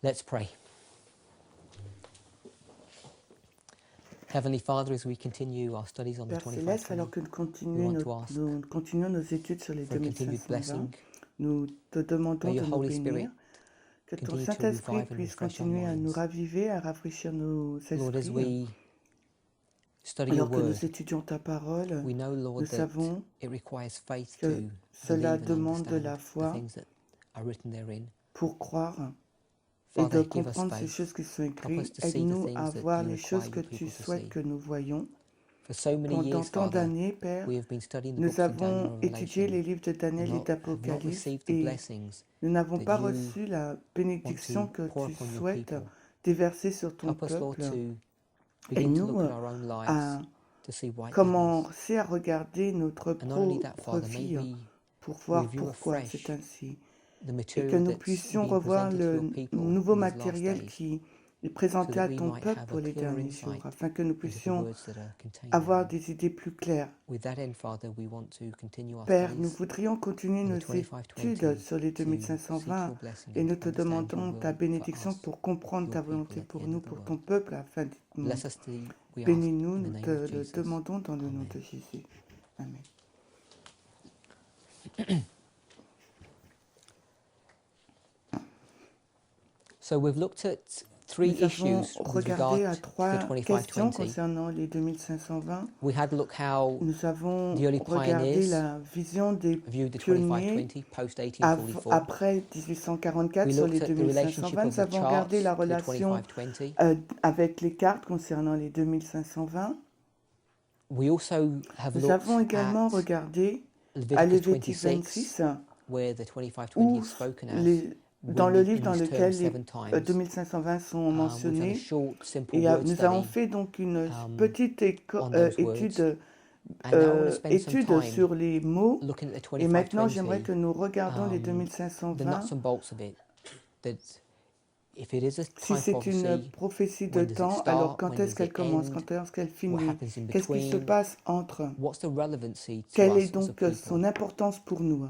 Let's pray. Heavenly Father, as we continue our studies on the Père Céleste, 2520, alors que we want to ask nous continuons nos études sur les for a continued 2520, blessing. nous te demandons May de your nous Holy bénir, Spirit que ton continue to Saint-Esprit revive and puisse refresh our continuer à nous minds. raviver, à rafraîchir nos Lord, as esprits. we study your Alors que word, nous étudions ta parole, we know, nous Lord, that savons it requires faith que to cela believe and demande de understand la the foi things that are written therein. pour croire et Father, de give us comprendre ces faith. choses qui sont Help us écrites. to see the Aide-nous things à that voir you les require choses que your tu people to souhaites see. que nous voyons. For so many Pendant years, tant Father, d'années, Père, we have been studying the nous books of Daniel avons and étudié les Revelation livres de Daniel et and have not d'Apocalypse received the et blessings nous n'avons that pas you reçu la want bénédiction to que pour tu upon your souhaites people. déverser sur ton Help us, Lord, peuple. to Et begin to nous, look at our own lives à to see why that is. commencer à regarder notre And not only that, propre Father, may vie we pour voir review pourquoi c'est afresh ainsi. the Et que material nous that's puissions being revoir presented to your le people nouveau in these last matériel days qui est so présenté that à we ton might peuple have a pour les clearer derniers jours, insight afin que nous into the puissions words that are contained avoir therein. des idées plus claires. With that end, Father, we want to continue our Père, nous studies voudrions continuer in the nos 2520 études sur les to seek 2520 your blessing et and nous to te understand your demandons ta will for bénédiction us, pour comprendre your ta people, volonté at the pour end nous, of the pour ton world. peuple, afin de Bless us, we ask, bénis-nous, in the nous name te of le Jesus. demandons dans le nom Amen. de Jésus. Amen. So we've looked at three Nous avons issues with regardé regard à to the 3 questions 2520. concernant les 2520. We had a look how Nous avons the early regardé pioneers la vision des viewed the pionniers 2520 post 1844. après 1844 We sur les looked at the relationship 2520. of Nous the avons regardé charts la to the relation 2520. avec les cartes concernant les 2520. We also have Nous avons looked également at regardé à Leviticus Lévitique 26, 26, where the 2520 où is spoken as dans le livre in dans these terms lequel les 7 times. 2520 sont We've done a mentionnés. short, simple Et word nous avons study fait donc une petite on those words. étude, And now I want to spend some time sur les mots. looking at the Et maintenant, j'aimerais 2520, que nous regardions les the 2520. nuts and bolts of it. That if it is a Si time c'est une prophecy, prophétie de when does it temps, alors start? quand When est-ce does qu'elle it commence? end? Quand est-ce qu'elle What finit? happens in Qu'est-ce qui se between? passe entre? What's the relevancy to Quelle est us as a donc people? son importance pour nous?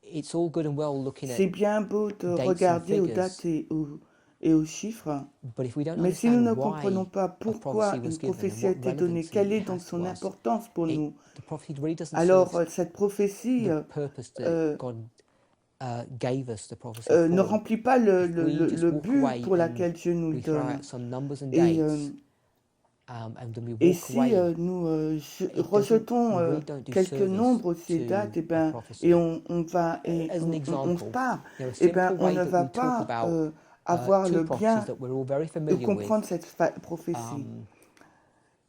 It's all good and well looking at C'est bien beau de dates and regarder aux figures, dates et aux chiffres, but if we don't mais si nous understand ne why comprenons pas a pourquoi prophecy was une given and prophétie a what été donnée, relevancy quelle est it donc has to son us, importance pour nous, the prophecy really doesn't alors serve cette prophétie the purpose that euh, God gave us the prophecy ne for. remplit pas If we just le walk but away pour and laquelle Dieu nous le we throw donne. out some numbers and Et, dates, and then we et walk si away, nous we rejetons really don't do quelques service nombres ces to dates, a et prophecy. on As an on example, part, a et simple on way ne that va we talk pas about avoir two le prophecies bien that we're all very de familiar comprendre with. cette prophétie.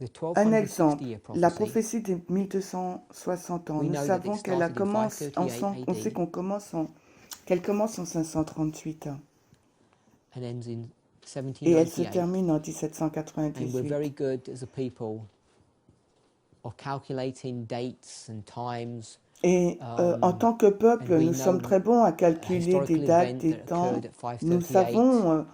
The Un 1260 exemple, year la prophecy, prophétie des 1260 ans. we Nous know that it savons qu'elle started in commence 538 on sait AD qu'elle commence en 538 and ends in et elle se 1798. termine en And we're 1798. very good as a people of calculating dates and times. Et en tant que peuple, And we nous sommes know très bons à a calculer des historical dates, event des that temps. occurred at Nous 538. savons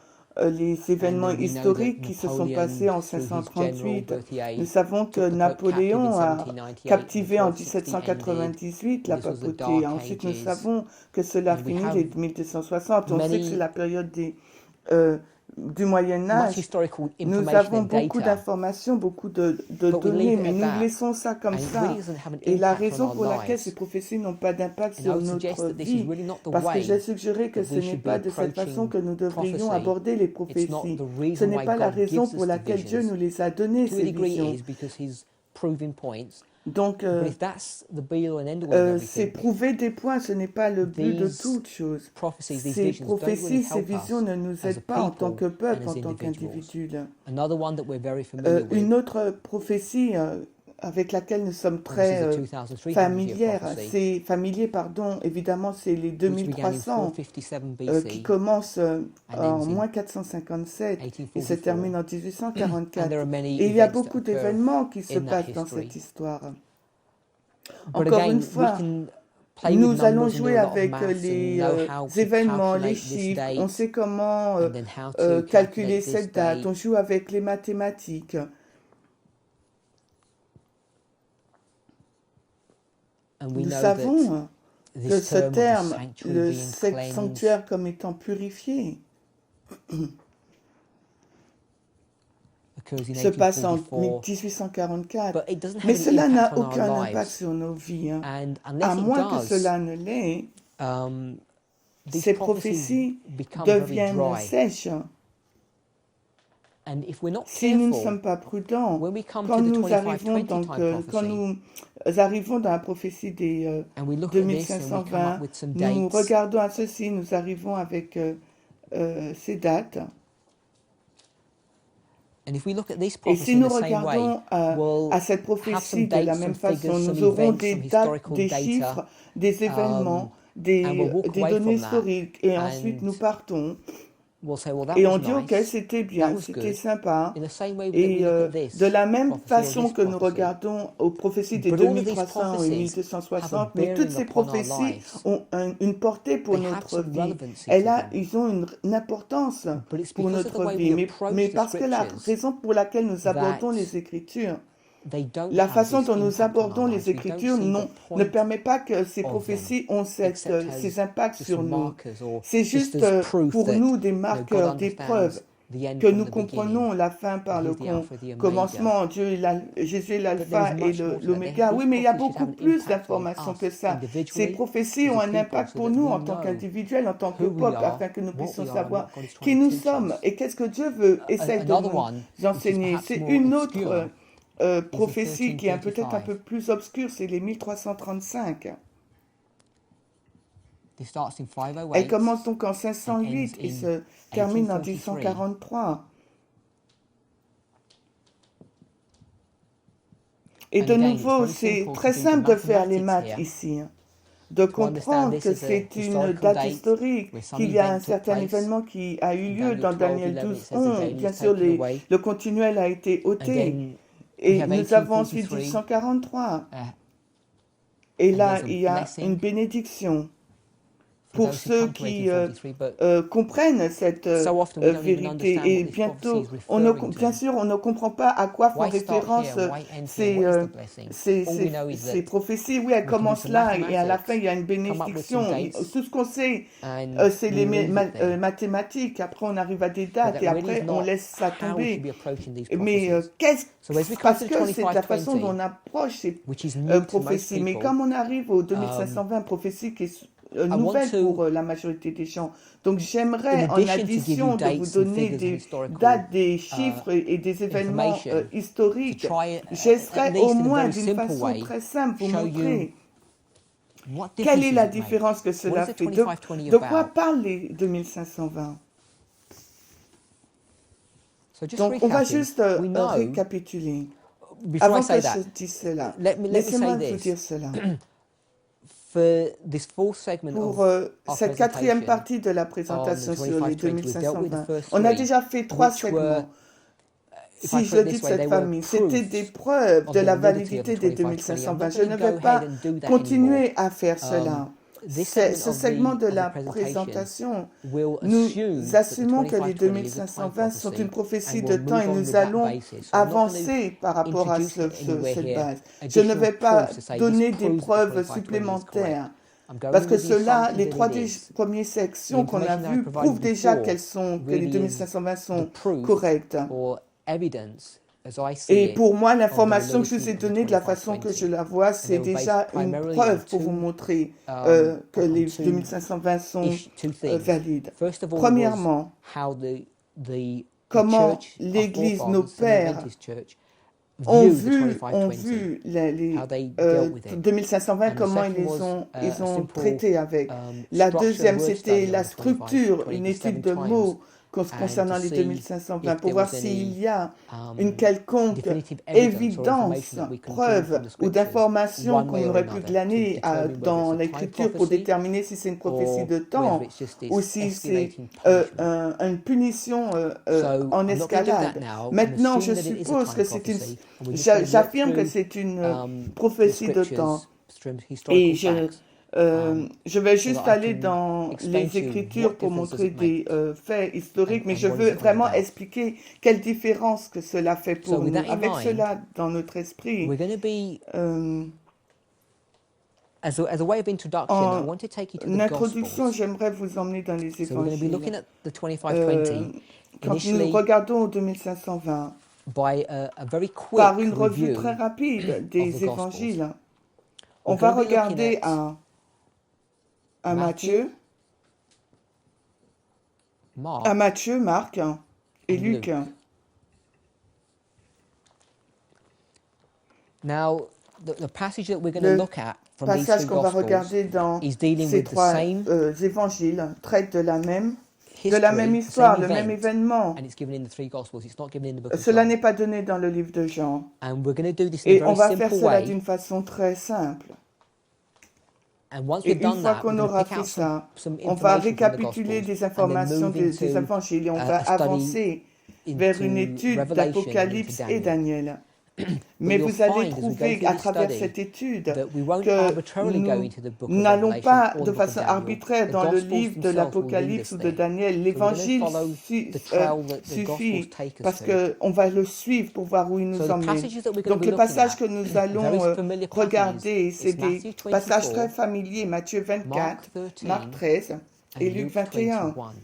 les événements And we know that historiques qui se sont passés Napoleon, en through his general 538. Berthier, Nous savons que took the Pope captive in Napoléon a 1798 captivé en and 1260 ended. 1798 And la this was the papauté. Dark Ensuite, nous Ages. savons que cela And we finit have les 1260. On sait que c'est many la période du Moyen much Âge. historical Nous information avons and beaucoup data, d'informations, beaucoup de but we données, leave it mais at nous that. laissons ça comme And it ça. really doesn't have an Et la impact on raison our pour laquelle ces lives. prophéties n'ont pas d'impact And I sur would suggest notre that this is vie, really not the parce que j'ai way suggéré que that ce we n'est should be pas de cette façon approaching que nous devrions prophecy. aborder les It's not prophéties. the Ce reason n'est why pas la God raison gives pour us the laquelle Dieu nous visions. les a données, To a ces degree it visions. is because he's proving points. Donc, But if that's the be all and end all of c'est everything, prouver des points, ce n'est pas le but de these toute chose. prophecies, these Ces visions don't really prophéties, ces help visions us ne nous as a aident pas en tant que people and peuple, as en tant individuals. qu'individu. Another one that we're very familiar with, Une autre prophétie avec laquelle nous sommes and this is très a 2300 year familières, prophecy, c'est familier, pardon, évidemment, c'est les which began in 2300 457 qui BC commencent and en ends in moins 457 et se 1844. terminent en And there 1844. are many Et il y a events that beaucoup occur d'événements qui se in that passent dans history. cette histoire. But Encore une again, we fois, can play with nous allons numbers and do jouer a lot of avec maths and les know how to événements, les calculate this chiffres, on date sait comment and then how to calculer calculate this cette date, date. on joue avec les mathématiques. And we Nous know that savons que this ce term of the terme, sanctuary le being cleansed, sanctuaire comme étant purifié, occurs in se passe en 1844, 1844. but it doesn't have Mais any cela impact n'a on our aucun impact lives. sur nos vies, hein. And À unless it moins que does, cela ne l'ait, um, these ces prophecies prophéties become very deviennent dry. sèches. And if we're not Si nous ne careful, sommes pas prudents, when we come quand to the nous arrivons 25-20 donc, time quand prophecy, nous arrivons dans la prophétie des and we look at this and we come up 2520, with some nous dates, regardons à ceci, nous arrivons avec ces dates. and if we look at this Et prophecy si in nous the same way, regardons we'll à cette have prophétie some de la dates, même some façon, figures, some nous aurons events, des some dates, historical des data, chiffres, des événements, and we'll walk des away données from that, historiques, et ensuite nous and partons. we'll say, well, that Et was on dit, ok, nice, c'était that bien, was c'était good. sympa. In the same way that we Et look at de this la même prophecy or façon this que nous prophecy, regardons aux prophéties des but all of these 2300 et prophecies have a 1260, mais toutes bearing ces upon our prophéties lives. ont une portée pour They have notre some vie. relevancy to them, Ils ont une importance but it's pour because of the notre way vie. we Mais approach the parce que la scriptures raison pour laquelle nous abordons that les Écritures, they don't la have façon this dont nous impact on our abordons les lives. We don't Écritures see the ne point permet pas que ces of them, prophéties ont except ces as impacts just sur nous. markers or C'est just juste as proof pour that nous des God marqueurs, des preuves understands the end que from nous the beginning, comprenons la fin par and le He's the Alpha, the Omega. commencement. Jésus est But there is l'alpha et much more to that. l'oméga. Oui, These mais il y a prophecies should beaucoup have an plus impact on d'informations que us ça. Ces individually prophéties as ont a un people, impact so pour that nous we en tant know qu'individuels, en tant que who we peuple, are, afin que nous what puissions we are, and savoir what God is qui trying nous to teach sommes us. et qu'est-ce que Dieu essaye de Another nous one, which is enseigner. perhaps C'est more une obscure, autre is the prophétie qui est peut-être un 1335. peu plus obscure, c'est les 1335. This starts in Elle 508 commence donc en and ends 508 et in se termine en 1843. 1843. Et And de again, it's nouveau, very c'est simple to très do the simple de faire les mathematics maths here ici, hein. De to understand comprendre this que is a c'est une historical date date historique, where some qu'il y a un event took certain place. événement qui a eu In lieu Daniel dans 12, Daniel 11, it 12, says the 11. veil Bien was sûr, taken away. le continuel a été And ôté. then we Et have nous avons ensuite 1843. 1843. Uh, Et and là, there's a il y a blessing une bénédiction for pour those who ceux come to qui 1843, but comprennent cette so often we don't even vérité. understand Et what this prophecy bientôt, is referring bien to. sûr, on ne comprend pas à quoi font Why start référence here? Why end here? What is the blessing? All we know is ces that prophéties. Oui, elles we can do commencent some là et à la fin, mathematics, il y a une come up with some bénédiction. dates, Tout ce qu'on sait, and c'est we les leave it there. mathématiques. Après, on arrive à des But dates that et really après, is on not laisse ça how we should tomber. be approaching these Mais prophecies. So as we come parce to the que c'est la façon dont 2520, on approche ces which is new to most prophéties. Mais people, comme on arrive au 2520 prophéties qui est I want nouvelle pour to, la majorité des gens. Donc in j'aimerais en addition to give you addition de vous dates and donner figures and des historical dates, des chiffres et des événements information, to historiques. try at J'essaierai au least in a moins very d'une simple façon way très simple vous show you montrer what quelle difference est does la it make. différence que What cela is the fait. 2520 De quoi about? parlent les 2520? So just Donc on va recapping, juste we know, récapituler. before I Avant say que that, je dise cela, let me laissez-moi say vous dire this. cela. For this fourth segment Pour of our cette quatrième presentation partie de la on the présentation sur les 2520, we've dealt with the 2520, first on a three, déjà fait 3 which were, segments. if I Si je put le it dis this de way, cette they were famille, c'était des proofs preuves of de the la validity of the validité des 2520. I'm 2520. not Je ne going to vais go pas ahead and do that anymore. continuer à faire cela. This segment Ce of segment de the la presentation présentation, will nous assume that the assumons que les 2520 is a time 2520 sont une prophecy prophétie and de we'll temps et move on nous with that allons basis. So I'm not going to avancer par rapport à introduce anywhere cette here base. Je ne additional vais pas proofs to say this donner des proves that the preuves 2520 is correct. supplémentaires. I'm going Parce que with the cela, assumption les that trois it is. premières The sections qu'on a information that I vues provided prouvent déjà before que les really is 2520 the sont proof correctes. or evidence as I see Et it pour moi, of the l'information que je vous validity ai of the donnée de la façon que je 2520. la vois, And c'est they were based déjà une primarily on preuve pour vous two montrer que on les two 2520 sont two things. valides. First of all was Premièrement, how the comment church, our l'Église, nos forefathers, St. pères, Adventist Church, ont viewed the vu 2520, les how they dealt with it. 2520, And the comment ils second was ils a ont simple traité avec. La structure deuxième, word c'était study on la the structure, 2520, une the étude 7 de times, mots and concernant to les see 2520 if pour there voir was s'il any y a une quelconque definitive evidence or évidence, information that we can draw preuve from the ou scriptures d'information one qu'on way or aurait pu another to glaner determine whether dans it's a time l'écriture pour prophecy déterminer si c'est une prophétie or de whether temps it's just ou this si c'est escalating punishment. une punition So en I'm not going to do that escalade. now. I'm Maintenant, je assuming that it is a suppose time que c'est une... prophecy, and we're just going to walk J'affirme que through c'est une the prophétie de temps. scriptures, Et historical facts, je vais so juste that I aller can dans explain les to you Écritures what pour difference does montrer it make des faits historiques, mais and je what is veux it all vraiment about. expliquer quelle différence que cela fait So pour with nous. that in Avec mind, cela dans notre esprit, we're going to be euh, as a way of introduction, I En want to take you to the introduction, Gospels. j'aimerais vous emmener dans les So we're going to be looking évangiles. at the 2520 Quand nous initially regardons au 2520, by a very par quick une revue très review rapide of the des Gospels. évangiles, on We're va going to be looking regarder at à Matthieu, Matthew, Mark, Marc et and Luc. Luke. Now, the passage that we're going to Le look at from these passage two qu'on va Gospels regarder dans is dealing ces with the trois same évangiles traite de la même history, histoire, same le même event, événement. and it's given in the three Gospels. It's not given in the book of Cela John. n'est pas donné dans le livre de Jean. And we're going to do this in a Et on very va faire simple cela way. d'une façon très simple. And once Et we've une done fois that, qu'on we're going to aura pick fait out ça, some on va information from the récapituler Gospels des and then informations move des into évangiles et on va a study avancer vers une into étude Revelation and into d'Apocalypse et Daniel. Daniel. But Mais you'll vous allez find as we go trouver through à this travers study cette étude that we won't que arbitrarily go nous into the book of n'allons Revelation pas or de the book of façon Daniel. arbitraire The dans le Gospels livre de themselves will lead l'Apocalypse us ou de there. Daniel. So we're going to L'évangile follow the trail that the Gospels suffit take us parce to. qu'on va le suivre pour voir où il So nous the emmène. passages that we're going to Donc be le looking passage at, que nous very allons familiar regarder, passages, c'est is des Matthew passages très 24, familiers, Matthieu Mark 24, 13, Marc 13 et and Luc Luke 21. 21.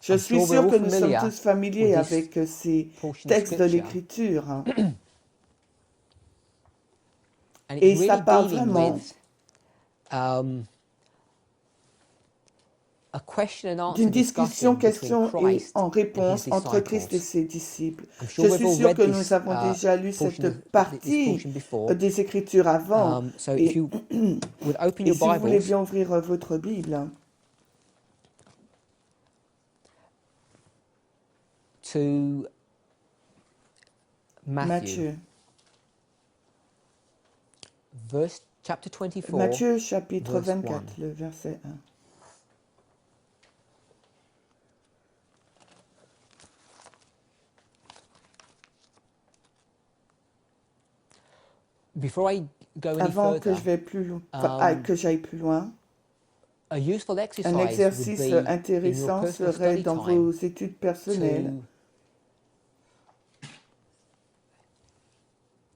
Je I'm suis sure we're sûr all que nous sommes familiar tous familiers with this avec ces portion of textes de scripture. l'Écriture. And Et it's ça really parle dealing vraiment with a question and answer d'une discussion, discussion between question et Christ en and his réponse entre Christ et disciples. ses disciples. I'm sure Je we've suis all sûr read que nous this avons déjà lu portion cette of this partie portion before. des Écritures avant. So if Et, you would open et your si vous voulez Bibles bien ouvrir votre Bible to Matthew, Matthieu, chapter 24, Matthieu chapitre verse 24, 1. le verset 1. Before I go any Avant que further, que j'aille plus loin, a useful un exercise would exercice be in your intéressant personal serait study dans time vos études personnelles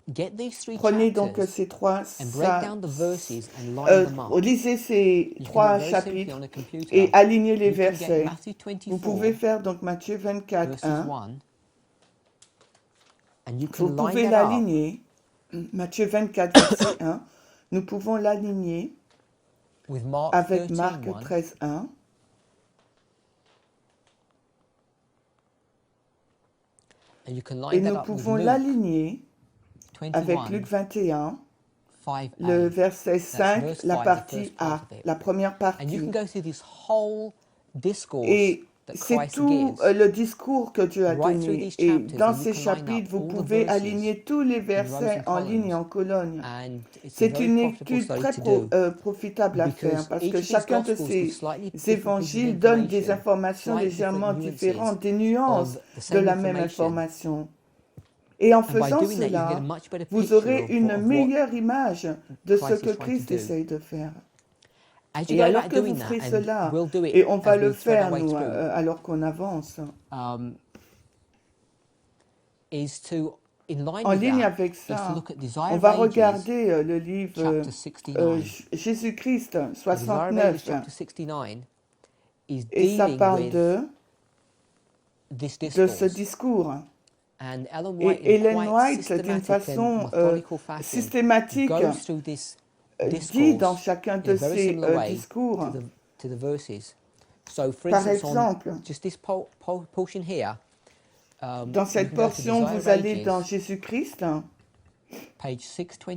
to get these three prenez donc chapters ces trois and break down the verses and line them up. lisez ces You can trois very simply chapitres on a computer. et alignez les You can get versets. Matthew Vous pouvez 24 faire donc Matthieu 24, verses 1. 1, and you Vous can line pouvez that up l'aligner. Matthieu 24, verset 1. Nous pouvons l'aligner with Mark avec 13, Marc 1, 13, 1. and you can Et line that nous up with pouvons Luke l'aligner 21, avec Luc 21, 5a. le verset That's 5, verse la 5, the partie first part A, of it. la première And you can partie. go through this whole discourse Et that c'est Christ tout gives le discours que Dieu a right through donné. these Et chapters, dans and you ces can line chapitres, up vous all the pouvez verses aligner tous les in rows versets and en ligne et en columns. colonne. And it's a C'est very une profitable étude study très to do profitable à faire because parce each que of these chacun de Gospels gives ces slightly different pieces of évangiles donne des information, informations slightly different légèrement nuances différentes, des nuances of the de same la même information. information. Et en And by faisant doing that, you can get a cela, much better vous picture aurez une of what meilleure image de ce Christ que is trying to Christ do. essaye de faire. As you Et go alors about que vous doing that, ferez and cela, we'll do it et on va as le we thread our faire, way nous, through, alors qu'on avance, is to, in line en with ligne that, avec is to ça, look at Desire on of va Ages, regarder le livre chapter 69. Jésus-Christ The Desire of Ages, 69, chapter 69, is et ça dealing parle with this de ce discourse. discours. And Ellen White, Et in Ellen quite White, d'une systematic and façon methodical fashion, systématique, goes through this dit dans discourse chacun in de a very ses similar way discours. to the verses. So, for Par instance, on exemple, just this portion here, dans you cette can go to portion, Desire vous of allez Ages, dans Jésus-Christ, page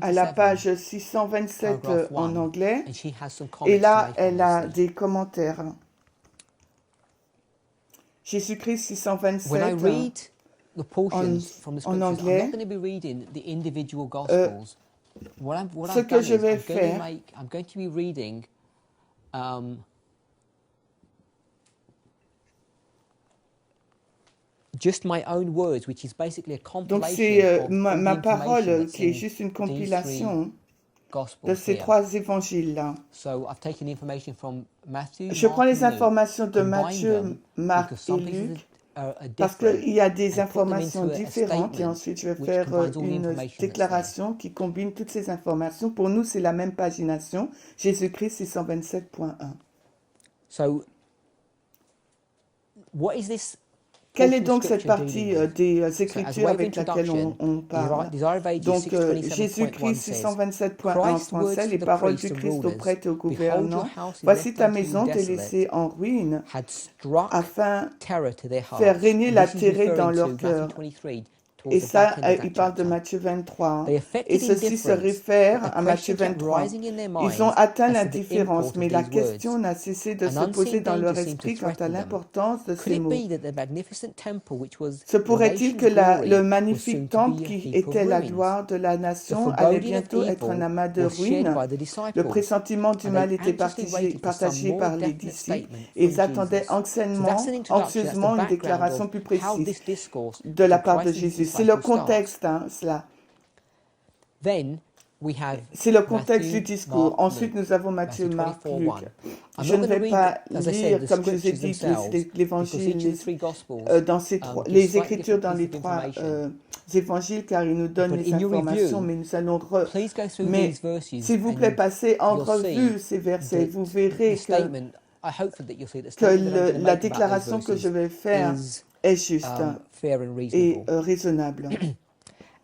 à la 627, page 627 paragraph en 1, anglais, and she has some et comments to là, make elle on a this. des commentaires. Jésus-Christ When I 627, read the portions from the en scriptures, I'm anglais, not going to be reading the individual gospels. What ce I've que done je is vais faire, I'm going to be reading just my own words, which is basically a donc compilation c'est of all ma the information parole that's qui est in juste une these three compilation de gospels ces here. trois évangiles-là. So I've taken information from Matthew, Je Mark, prends les and Luke, informations de combined Matthieu, them, Marc because et some pieces Luc Parce different qu'il y a des and put them informations into a différentes et statement ensuite je vais which faire combines all the une information that's there. déclaration qui combine toutes ces informations. Pour nous, c'est la même pagination. Jésus-Christ 627.1. So, what is this Quelle est portion of donc cette scripture dealing partie with? des So, as a Écritures way of avec laquelle introduction, on parle? Desire of Ages Donc, 627.1 Jésus-Christ says, 627.1 en Christ's words français, to les the paroles priests du and Christ aux rulers, prêtres et aux behold, your gouvernants. house is Voici left ta unto you maison t'est desolate, laissée en ruine had struck afin terror to their faire hearts. régner And la this is terreur dans referring leur to cœur. Matthew 23, Et towards the ça, back end of that il parle de chapter. Matthieu 23. They Et affected ceci se indifference, but réfère the à Matthieu question kept 23. rising in their Ils ont minds atteint as to the l'indifférence, import mais of la these question words. n'a cessé de An se poser unseen dans leur danger seemed to esprit quant à threaten them. l'importance de Could ces it mots. be that the magnificent temple, which was Se the pourrait-il que nation's glory, le was magnifique soon to temple be a qui heap of était la ruins? gloire de la The nation allait foreboding of bientôt être un evil amas de was shared ruines? by the Le disciples, pressentiment du and mal they était anxiously waited for some partagé more par les definite disciples statement et from ils attendaient Jesus. So that's an introduction, that's the anxieusement une background déclaration of plus how précise this discourse de la between part de Christ and his Jésus. C'est le disciples starts. contexte, hein, cela. Then we have C'est le contexte du Matthew, discours. Mark, Ensuite, Luke. nous avons Matthieu, Matthew Marc, 24, Luc. 1. I'm Je not ne going to vais read, pas as I said, lire, the comme je vous ai scriptures dit, themselves, because l'évangile, each of the three Gospels dans gives les slightly Écritures different dans les pieces of trois information. évangiles, car ils nous donnent But les in your informations, review, mais nous allons please go through Mais these verses s'il vous plaît, and passez en you'll revue see ces versets. that Vous the verrez statement, I hope that you'll see the que statement that I'm going to la make about those déclaration que je verses vais faire is est juste fair and et reasonable. raisonnable.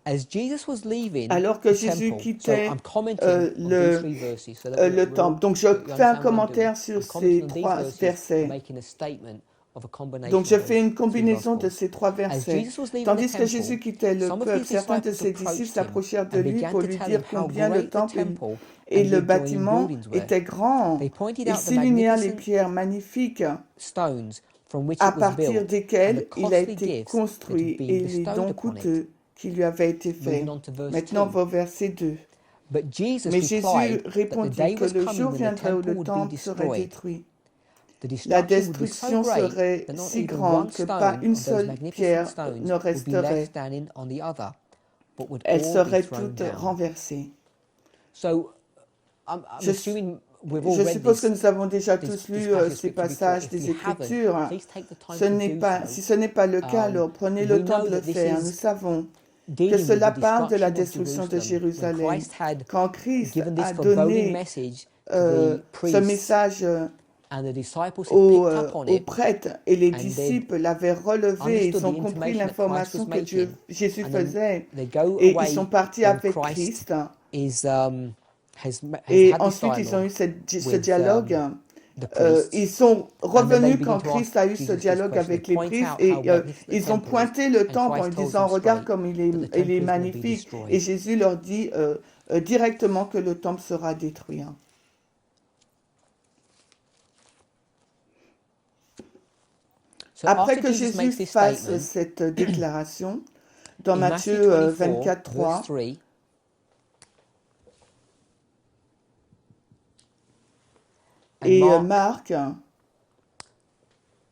As Jesus was leaving Alors que the Jésus temple, so quittait I'm commenting on these three verses so that le temple. Donc je that you fais un understand what I'm doing. commentaire sur I'm commenting ces on these trois verses and versets. making a statement of a combination Donc je of fais those une two combinaison de gospels. ces trois As versets. Jesus was leaving the Tandis que temple, Jésus quittait le some of peuple, his certains de disciples ses disciples approached him s'approchèrent de and lui began pour to lui tell dire him how combien le great the temple temple et and le the adjoining bâtiment buildings were. étaient grands. They pointed Ils out the soulignèrent les magnificent pierres magnifiques stones from which à it was partir built and the desquels il a costly été gifts that construit had been et les bestowed dons upon it. coûteux qui lui avaient été faits. Moving on to verse Maintenant, 2. au verset 2. But Jesus Mais Jésus replied that the répondit day que was le coming jour when the viendrait où temple le would be temple serait destroyed. détruit. The La destruction would be so destruction great serait that not si even grande one que pas stone une of those seule magnificent pierre stones ne would be resterait. left standing on the other, but would Elles all be seraient thrown toutes down. renversées. So I'm Je, assuming we've all je read suppose que this, nous avons déjà this, tous this lu passage of ces scripture before. passages If des you haven't, Écritures. please take the time to do Si so. ce n'est pas le cas, alors prenez le We temps know de le that this faire. Nous is savons que dealing with cela the parle de la destruction destruction de of Jerusalem. When Jérusalem. Christ had Quand Christ given this a foreboding donné message to the ce priests, message and the disciples had aux, picked up on aux it, prêtres et les and they'd disciples l'avaient relevé, ils understood ont the compris information that Christ l'information was que making, Jésus and then faisait they go et ils sont away partis when avec Christ Christ is has et had this ensuite ils ont dialogue eu ce with dialogue. the priests, Ils sont and then they revenus begin quand to ask Christ a eu ce Jesus this dialogue question. They avec les point priests out et how magnificent the ils ont temple is, pointé le and temple en Christ lui tells disant them regarde straight comme il that the est temple is going to be magnifique destroyed. et Jésus leur dit directement que le temple sera détruit. So Après after que Jesus makes Jésus this fasse statement, cette déclaration, dans in Matthew Matthieu 24, 24, 3, verse 3, and et Mark, Marc,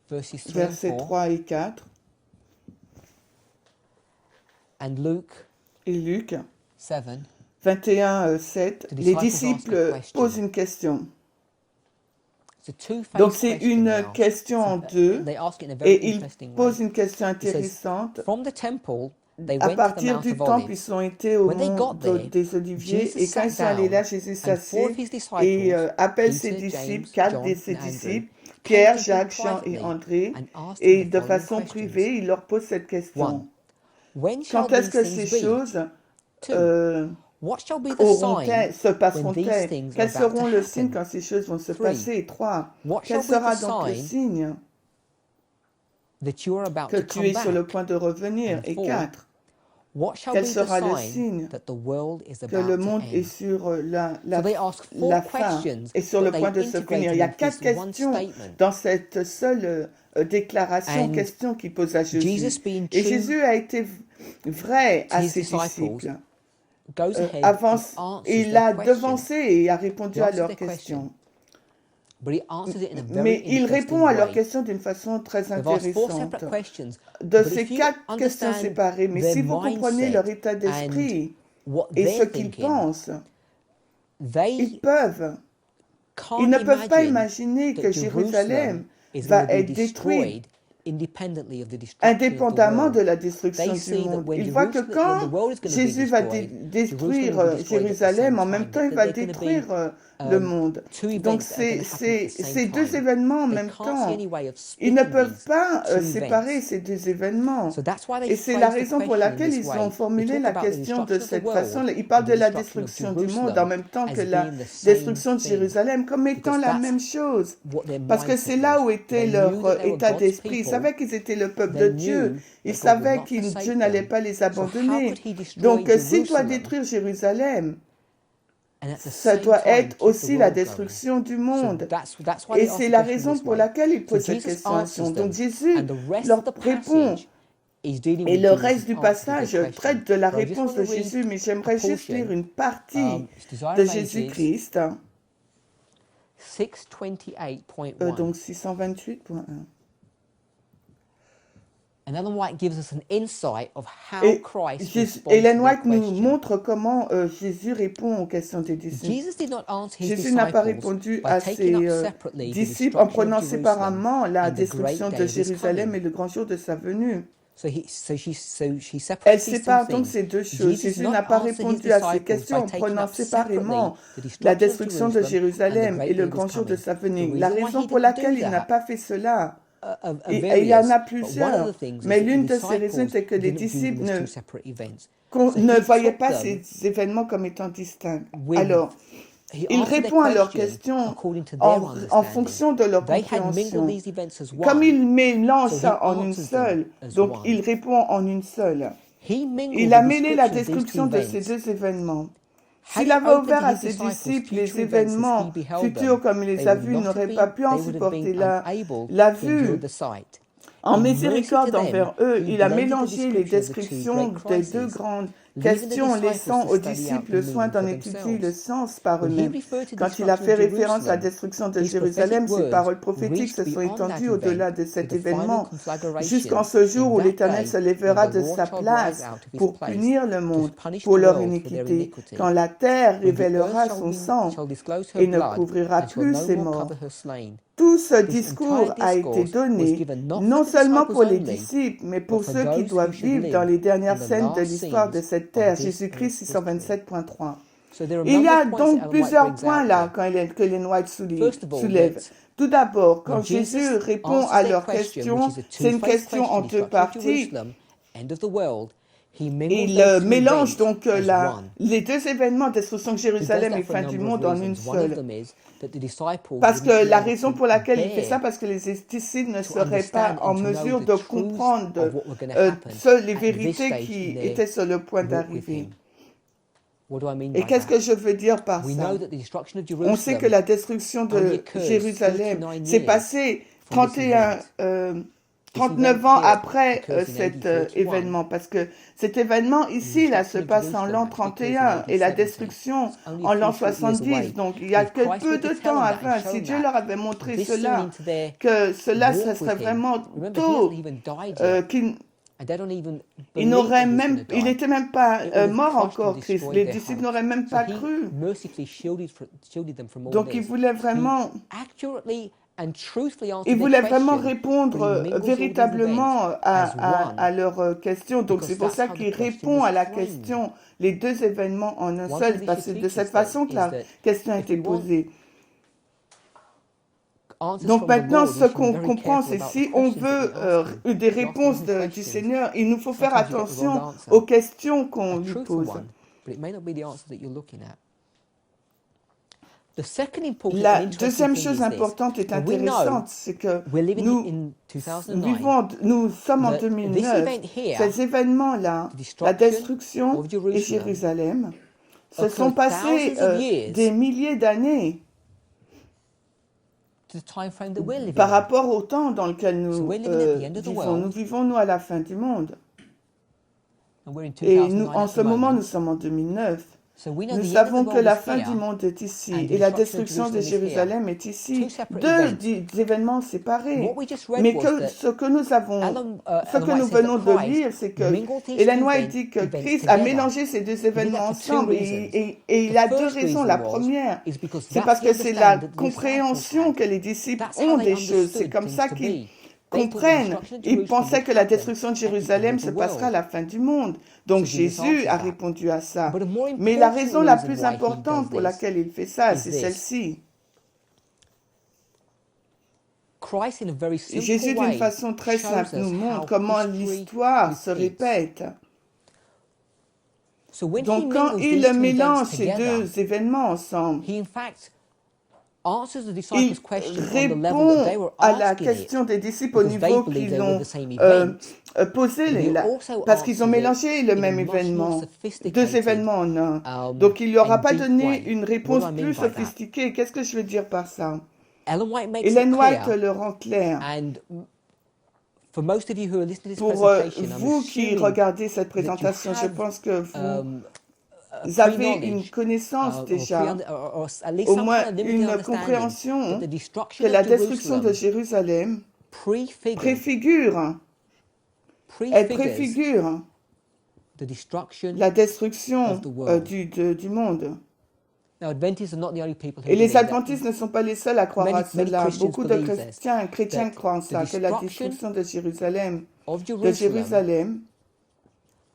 verses 3 and versets 4, 3 et 4, and Luke et Luc, 7, 21, 7, The les disciples ask a disciples question. posent une question. it's a two-phased Donc c'est question une they ask. question en deux, They ask it in a very et ils interesting way. posent une question It says, intéressante. from the temple, they À went to the partir Mount du of temple, ils Olives. sont été au When they got mont there, des Oliviers, Jesus et quand ils sat sont allés là, down, Jésus and four of s'assied his et disciples, appelle ses Peter, disciples, James, 4 de John, ses and Andrew, disciples, came Pierre, to him Jacques, Jean et privately André, and asked et him the de following façon questions. privée, il leur pose cette 1. question. When shall Quand est-ce these que ces things be? choses 2. euh, What shall be the sign se when passeront-elles? these things are Quels about to seront le signe happen? quand ces choses vont se 3. passer? 3. What Quel shall be sera the donc le sign signe that you are about que to tu come es sur le back? point de revenir? And Et 4. 4. What shall Quel be the sera le sign signe that the world is que le about to monde est end? sur So they ask four la fin, questions est sur that le they point de se integrate finir. Il y a into 4 this one questions statement. dans cette seule déclaration, And question qu'il pose à Jésus. Jesus, being Et true Jésus a été vrai to à his ses disciples, disciples. goes ahead Avance, and answers il their a question. devancé et a répondu He à answers leurs their question. questions. But he answers it in a very Mais il interesting répond à leurs way. questions d'une façon très They've asked 4 intéressante. separate questions. De But ces if you 4 questions understand séparées, mais their si vous comprenez mindset leur état and d'esprit what et ce they're qu'ils thinking, pensent, they ils can't ne peuvent pas imagine imaginer that que Jerusalem Jérusalem is va going to be être détruit destroyed independently of the destruction of the indépendamment world. de la destruction They du see that monde. when Il voit que Jerusalem, when the quand world is going to be Jésus va destroyed, détruire Jerusalem will be destroyed at the Jérusalem, same en même time, temps, il that va they're going to be détruire le monde. two Donc, events that are going to happen at the same c'est deux time. événements en They même can't see any temps. way of Ils ne splitting peuvent these pas two séparer events. ces deux événements. So that's why they Et c'est la phrase the raison pour question in laquelle this ils way. ont They formulé talk la about the question de destruction of the cette world façon. Ils parlent and de the la destruction of destruction du monde en Jerusalem même temps que as la being the same destruction de thing, Jérusalem comme étant because la that's même chose. what their Parce que c'est mindset là was. où était They knew leur that they were état God's d'esprit. Ils people. savaient qu'ils étaient le peuple de They Dieu. knew Ils that God would savaient not que forsake Dieu n'allait them. pas les So how abandonner. could he destroy Donc, s'il doit Jerusalem détruire Jérusalem, and at the ça same doit time être keep the aussi la world going? destruction du So monde. that's why Et they asked c'est the la question raison this pour way. laquelle il So pose cette Jesus question. answers Donc them, Jésus and the rest leur of the répond. passage is dealing Et with le Jesus' reste du answer to their passage question. traite de la But I just réponse want de to read Jésus, mais a j'aimerais juste lire portion. une partie It's Desire de of Ages Jésus-Christ. 628.1. Donc 628.1. And Ellen White gives us an insight of how Et Christ responds to Ellen their White nous question. montre comment Jésus répond aux questions des disciples. Jesus did not answer his Jésus n'a pas disciples répondu by à taking up ses separately the disciples en destruction prenant of Jerusalem séparément la and the destruction great de day of his Jérusalem et coming. le grand jour de sa venue. So she Elle separates these two sépare donc things. ces deux choses. Jesus did Jésus not n'a pas answer his répondu à ces disciples questions by en taking prenant up separately séparément the la destruction destruction of de Jerusalem and the Jérusalem great et day le of his grand jour de coming. sa The venue. La reason why raison he pour didn't do laquelle il n'a that pas fait cela, are et il y en various, a but one of plusieurs, the things is mais that l'une the de ces raisons disciples était que les didn't view disciples them as ne two separate events. qu'on So ne he voyait took pas them ces événements comme étant distincts. with Alors, He il answered their répond à leurs question questions according to their en understanding. fonction de leur They had mingled compréhension. these events as Comme one, il mélange so he ça en une answers them seule, as donc one. il répond en une seule. He mingled Il a the mêlé la description of these two description de ces events. deux événements. Had S'il he avait opened ouvert to à his ses disciples disciples future les events as he événements beheld futurs them, comme il les they a would vus, il not have n'aurait pas been, pu en they would have been supporter unable la to endure vue. the sight. En In mercy miséricorde to them, envers eux, he il a blended the mélangé les description of the two descriptions great des deux crises, grandes leaving the questions, disciples laissant to aux study out disciples the le soin meaning d'en for étudier le themselves. sens par When he eux-mêmes. referred to the Quand il a destruction fait of référence à la Jerusalem, destruction de these Jérusalem, prophetic ses words paroles prophétiques reached se sont beyond that étendues au-delà event de to cet the final événement, conflagration jusqu'en ce jour in où that l'Éternel day se when lèvera the de Lord sa shall rise place out of his pour place punir le to monde punish pour the leur world for their iniquité, iniquity. quand la terre When the earth révélera son sang shall disclose her et ne blood couvrira and shall plus no ses more morts. cover her slain. Tout ce This discours entire a été discourse was donné given not non for the seulement disciples pour les only, disciples, mais but pour for ceux qui those who doivent should vivre dans live les in dernières the scènes de last l'histoire de scenes cette of terre. this Jésus-Christ earth's history. 627.3. So there are a Il y number a of points that donc Ellen White plusieurs brings points out là there. que Ellen White First of all, soulève. that Tout d'abord, quand when Jésus Jesus répond answers à their leurs question, questions, which is a c'est une two-faced question en question, deux destruction of parties. Jerusalem, end of the world, he mingles Il those two mélange events donc as one. les deux événements, destruction de He does Jérusalem et that for a fin du number of monde, en une reasons. One of seule. them is that the disciples Parce wouldn't que be la able raison to pour laquelle il fait ça, bear parce que les disciples ne to seraient pas understand en and to know mesure the de truths comprendre of what were going to happen les at this vérités stage qui in their étaient sur le point walk with d'arriver. him. What do I mean Et by qu'est-ce that? que je veux dire par We ça? know that the destruction of On sait que Jerusalem la destruction only de occurs Jérusalem 39 s'est years passée from this 31, event. 39 ans après occurs in cet AD 41. événement, parce que cet événement ici, là, se passe en l'an 31 et la destruction en l'an 70. Donc, il y a que peu de temps avant. Si Dieu leur avait montré cela, que cela, ce serait vraiment tôt, il n'était même pas mort encore, Christ. Les disciples n'auraient même pas cru. Donc, il voulait vraiment répondre véritablement à leurs questions. Donc, c'est pour ça qu'il répond à la question, les deux événements en un seul, parce que c'est de cette façon que la question a été posée. Donc maintenant, ce qu'on comprend, c'est si on veut des réponses du Seigneur, il nous faut faire attention aux questions qu'on lui pose. La deuxième chose importante et intéressante, c'est que nous sommes en 2009. Ces événements-là, la destruction et Jérusalem, se sont passés des milliers d'années par rapport au temps dans lequel nous vivons. Nous vivons, nous, à la fin du monde. Et en ce moment, nous sommes en 2009. Nous savons que la fin du monde est ici et la destruction de Jérusalem est ici. Deux événements séparés. Mais ce que nous venons de lire, c'est que Ellen White dit que Christ a mélangé ces deux événements ensemble et il a deux raisons. La première, c'est parce que c'est la compréhension que les disciples ont des choses. C'est comme ça qu'ils comprennent. Ils pensaient que la destruction de Jérusalem se passera à la fin du monde. Donc Jésus a répondu à ça. Mais la raison la plus importante pour laquelle il fait ça, c'est celle-ci. Jésus, d'une façon très simple, nous montre comment l'histoire se répète. Donc, quand il mélange ces deux événements ensemble, il répond à la question des disciples au niveau qu'ils l'ont posé, parce qu'ils ont mélangé le même événement, deux événements en un. Donc, il ne leur a pas donné une réponse plus sophistiquée. Qu'est-ce que je veux dire par ça? Ellen White le rend clair. Pour vous qui regardez cette présentation, je pense que vous avez une connaissance déjà, au moins une compréhension que la destruction de Jérusalem préfigure la destruction du monde. Et les adventistes ne sont pas les seuls à croire à cela. Beaucoup de chrétiens croient en ça, que la destruction de Jérusalem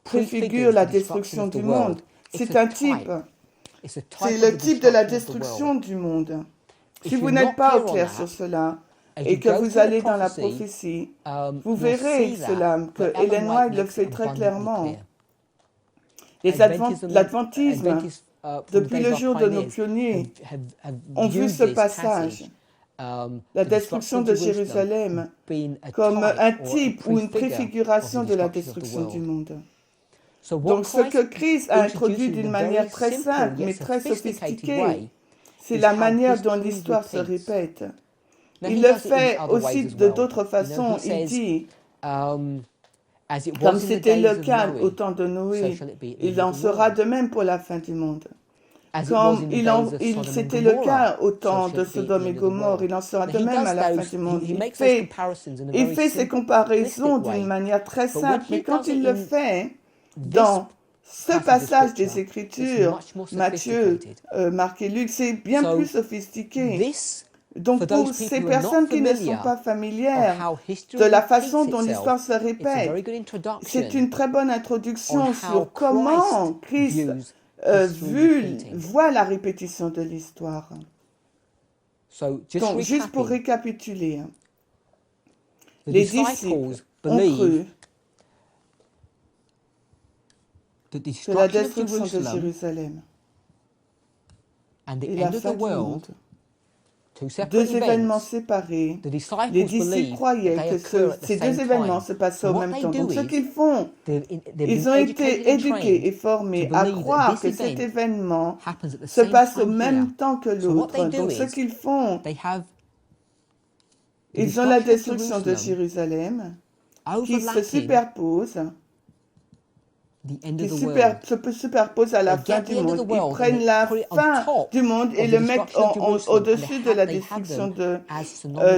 préfigure la destruction du monde. C'est un type. C'est le type de la destruction du monde. Si vous n'êtes pas au clair sur cela, et que vous allez dans la prophétie, vous verrez cela, que Ellen White le fait très clairement. L'adventisme, depuis le jour de nos pionniers, ont vu ce passage, la destruction de Jérusalem, comme un type ou une préfiguration de la destruction du monde. Donc ce que Christ a introduit d'une manière très simple, mais très sophistiquée, c'est la manière dont l'histoire se répète. Il le fait aussi de d'autres façons. Il dit, comme c'était le cas au temps de Noé, il en sera de même pour la fin du monde. Comme c'était le cas au temps de Sodome et Gomorrhe, il en sera de même à la fin du monde. Il fait ces comparaisons d'une manière très simple, mais quand il le fait dans ce passage des Écritures, Matthieu, Marc et Luc, c'est bien plus sophistiqué. Donc pour ces personnes qui ne sont pas familières de la façon dont l'histoire se répète, c'est une très bonne introduction sur comment Christ voit la répétition de l'histoire. Donc juste pour récapituler, les disciples ont cru que la destruction de Jérusalem et la fin du monde, deux événements séparés, les disciples croyaient que ces deux événements se passaient au même temps. Donc ce qu'ils font, ils ont été éduqués et formés à croire que cet événement se passe au même temps que l'autre. Donc ce qu'ils font, ils ont la destruction de Jérusalem qui se superpose, se superpose à la fin du monde. Ils prennent la fin du monde et le mettent au-dessus de la destruction de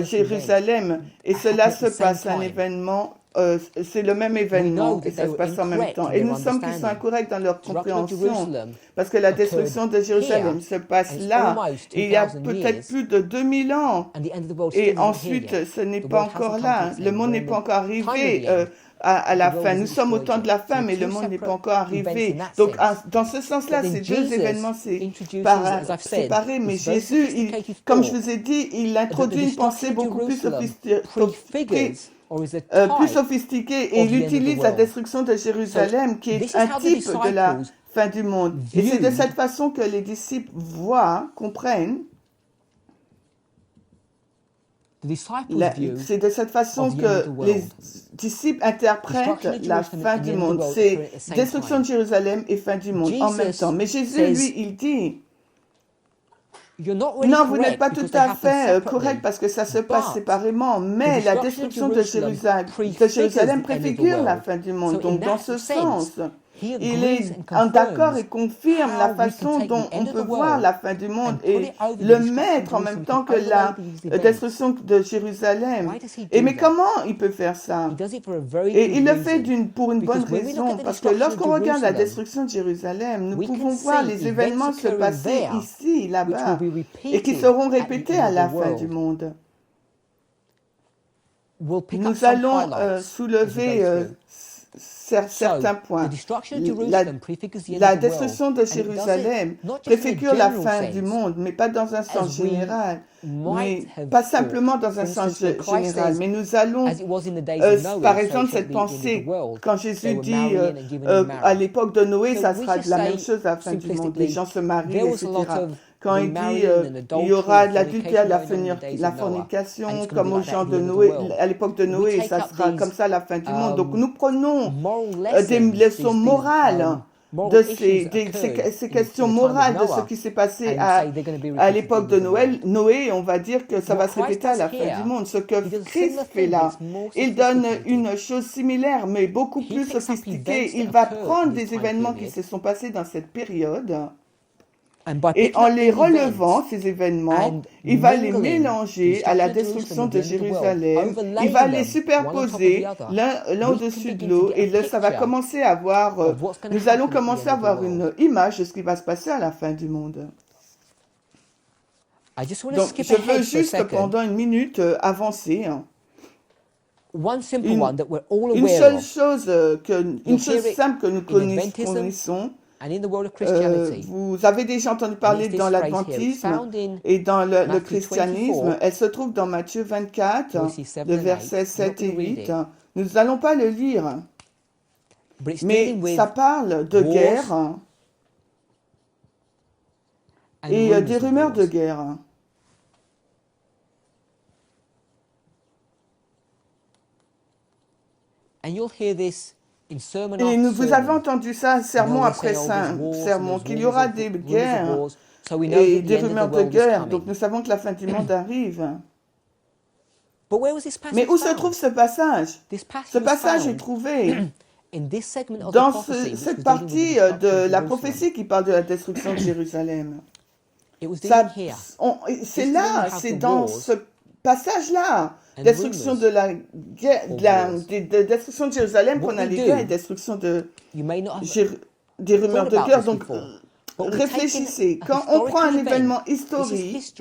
Jérusalem. Et cela se passe un événement, c'est le même événement et ça se passe en même temps. Et nous sommes qui sont incorrects dans leur compréhension parce que la destruction de Jérusalem se passe là, il y a peut-être plus de 2000 ans. Et ensuite, ce n'est pas encore là. Le monde n'est pas encore arrivé à la fin. Nous sommes au temps de la fin, mais le monde n'est pas encore arrivé. Donc, dans ce sens-là, ces deux événements séparés, mais Jésus, comme je vous ai dit, il introduit une pensée beaucoup plus sophistiquée et il utilise la destruction de Jérusalem, qui est un type de la fin du monde. Et c'est de cette façon que les disciples comprennent. C'est de cette façon que les disciples interprètent la fin du monde. C'est destruction de Jérusalem et fin du monde en même temps. Mais Jésus, lui, il dit, non, vous n'êtes pas tout à fait correct parce que ça se passe séparément, mais la destruction de Jérusalem préfigure la fin du monde. Donc, dans ce sens, il est d'accord et confirme la façon dont on peut voir la fin du monde et le mettre en même temps que la destruction de Jérusalem. Mais comment il peut faire ça? Et il le fait pour une bonne raison, parce que lorsqu'on regarde la destruction de Jérusalem, nous pouvons voir les événements se passer ici, là-bas, et qui seront répétés à la fin du monde. nous allons soulever certains points. La destruction de Jérusalem préfigure la fin du monde, mais pas dans un sens général, mais pas simplement dans un sens général, mais nous allons, par exemple, cette pensée, quand Jésus dit à l'époque de Noé, ça sera la même chose à la fin du monde, les gens se marient, etc. Quand il dit il y aura de l'adultère, la fornication, comme aux gens de Noé, à l'époque de Noé, ça sera comme ça à la fin du monde. Donc nous prenons des leçons morales de ces questions morales de ce qui s'est passé à l'époque de Noé, on va dire que ça va se répéter à la fin du monde. Ce que Christ fait là, il donne une chose similaire, mais beaucoup plus sophistiquée. Il va prendre des événements qui se sont passés dans cette période, et en les relevant, ces événements, il va les mélanger à la destruction de Jérusalem. Il va les superposer l'un au-dessus de l'autre. Et là, ça va commencer à avoir, nous allons commencer à avoir une image de ce qui va se passer à la fin du monde. Donc, je veux juste pendant une minute avancer. Une seule chose, une chose simple que nous connaissons. Vous avez déjà entendu parler dans l'adventisme et dans le christianisme. Elle se trouve dans Matthieu 24, le versets 7 et 8. Nous n'allons pas le lire, mais ça parle de guerre et des rumeurs de guerre. Et vous avez entendu ça, sermon après sermon, qu'il y aura des guerres et des rumeurs de guerre. Donc nous savons que la fin du monde arrive. Mais où se trouve ce passage? Ce passage est trouvé dans cette partie de la prophétie qui parle de la destruction de Jérusalem. C'est là, c'est dans ce passage-là. Destruction de la guerre, destruction de Jérusalem, qu'on a les guerres et destruction des rumeurs de guerre. Donc, réfléchissez. Quand on prend un événement historique,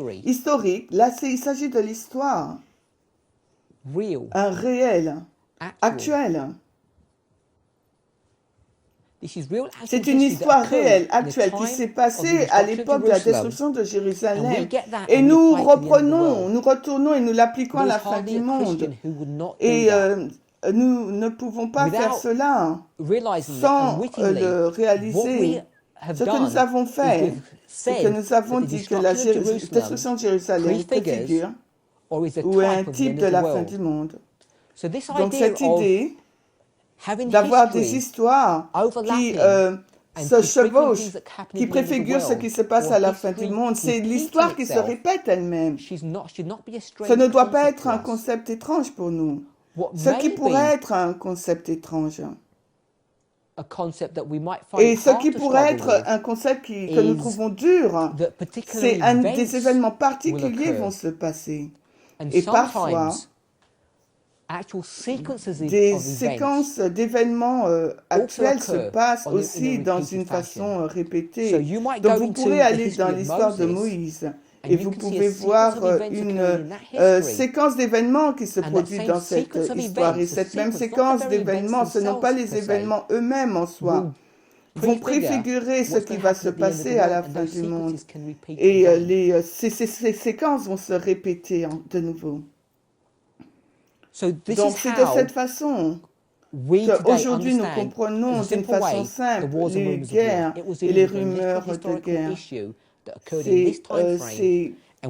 là, il s'agit de l'histoire. Un réel, actuel. C'est une histoire réelle, actuelle, qui s'est passée à l'époque de la destruction de Jérusalem. Et nous reprenons, nous retournons et nous l'appliquons à la fin du monde. Et nous ne pouvons pas faire cela sans le réaliser. Ce que nous avons fait, c'est que nous avons dit que la destruction de Jérusalem préfigure ou est un type de la fin du monde. Donc cette idée d'avoir des histoires qui se chevauchent, qui préfigurent ce qui se passe à la fin du monde. C'est l'histoire qui se répète elle-même. Ce ne doit pas être un concept étrange pour nous. Ce qui pourrait être un concept étrange. Et ce qui pourrait être un concept que nous trouvons dur, c'est des événements particuliers vont se passer. Et parfois, des séquences d'événements actuels se passent aussi dans une façon répétée. Donc vous pourrez aller dans l'histoire de Moïse et vous pouvez voir une séquence d'événements qui se produit dans cette histoire. Et cette même séquence d'événements, ce ne sont pas les événements eux-mêmes en soi, vont préfigurer ce qui va se passer à la fin du monde. Et ces séquences vont se répéter de nouveau. Donc c'est de cette façon qu'aujourd'hui nous comprenons d'une façon simple les guerres et les rumeurs de guerre. Ces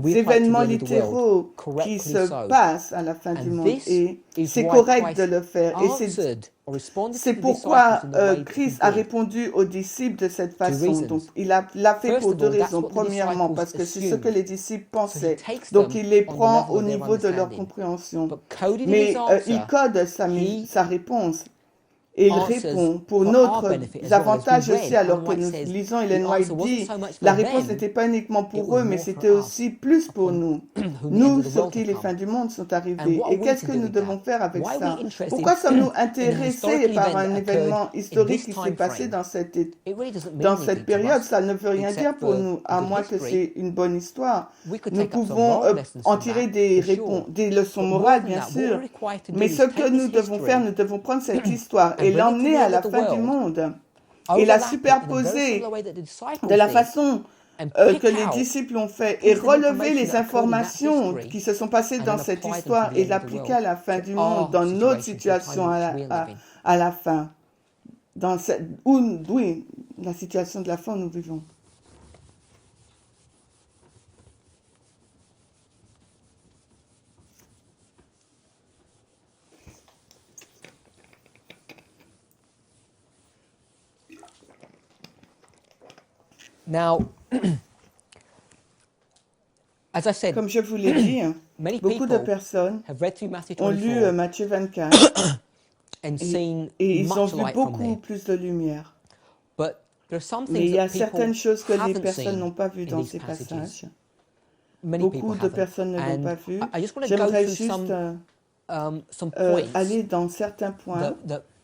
événements littéraux qui se passent à la fin du monde. Et c'est correct de le faire. Et c'est pourquoi Christ a répondu aux disciples de cette façon. Donc, il l'a fait pour deux raisons. Premièrement, parce que c'est ce que les disciples pensaient. Donc, il les prend au niveau de leur compréhension. Mais il code sa réponse. Et il répond pour notre avantage aussi, alors que nous lisons Ellen White dit, la réponse n'était pas uniquement pour eux, mais c'était aussi plus pour nous. Nous, sur qui les fins du monde sont arrivées. Et qu'est-ce que nous devons faire avec ça? Pourquoi sommes-nous intéressés par un événement historique qui s'est passé dans cette période? Ça ne veut rien dire pour nous, à moins que c'est une bonne histoire. Nous pouvons en tirer des leçons morales, bien sûr, mais ce que nous devons faire, nous devons prendre cette histoire et l'emmener à la fin du monde et la superposer de la façon que les disciples ont fait et relever les informations qui se sont passées dans cette histoire et l'appliquer à la fin du monde, dans notre situation à la fin, dans la situation de la fin où nous vivons. Now, as I said, comme je vous l'ai dit, beaucoup de personnes ont lu Matthieu 24 et ils ont vu beaucoup plus de lumière. Mais il y a certaines choses que les personnes n'ont pas vues dans ces passages. Beaucoup de personnes ne l'ont pas vu. J'aimerais juste aller dans certains points,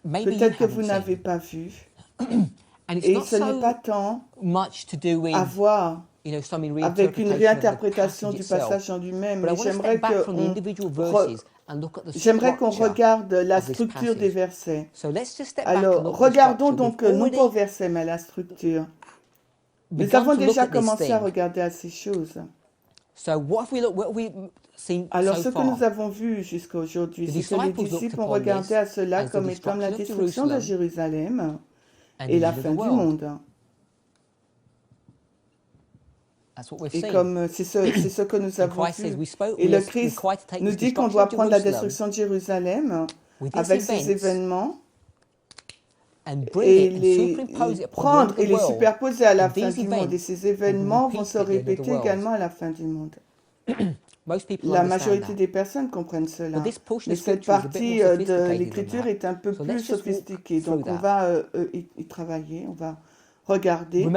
peut-être que vous n'avez pas vu. Et ce n'est pas tant à voir avec une réinterprétation du passage en lui-même, mais j'aimerais qu'on regarde la structure des versets. Alors, regardons donc, non pas au verset, mais à la structure. Nous avons déjà commencé à regarder à ces choses. Alors, ce que nous avons vu jusqu'à aujourd'hui, c'est que les disciples ont regardé à cela comme étant la destruction de Jérusalem et la fin du monde. Et comme c'est ce que nous avons vu. Et le Christ nous dit qu'on doit prendre la destruction de Jérusalem avec ces événements et les prendre et les superposer à la fin du monde. Et ces événements vont se répéter également à la fin du monde. La majorité des personnes comprennent cela. Mais cette partie de l'Écriture est un peu plus sophistiquée. Donc on va y travailler, on va regarder.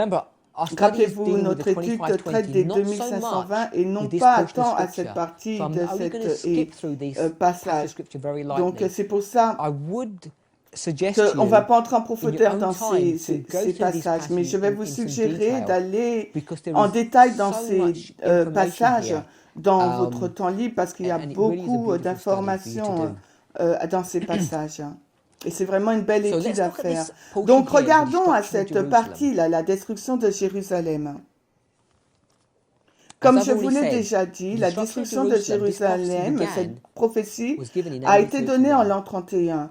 Rappelez-vous, notre étude traite des 2520 et non pas tant à cette partie de cette passage. Donc c'est pour ça qu'on ne va pas entrer en profondeur dans ces passages, mais je vais vous suggérer d'aller en détail dans ces passages dans votre temps libre parce qu'il y a beaucoup d'informations dans ces passages. Et c'est vraiment une belle étude à faire. Donc, regardons à cette partie-là, la destruction de Jérusalem. Comme je vous l'ai déjà dit, la destruction de Jérusalem, cette prophétie, a été donnée en l'an 31.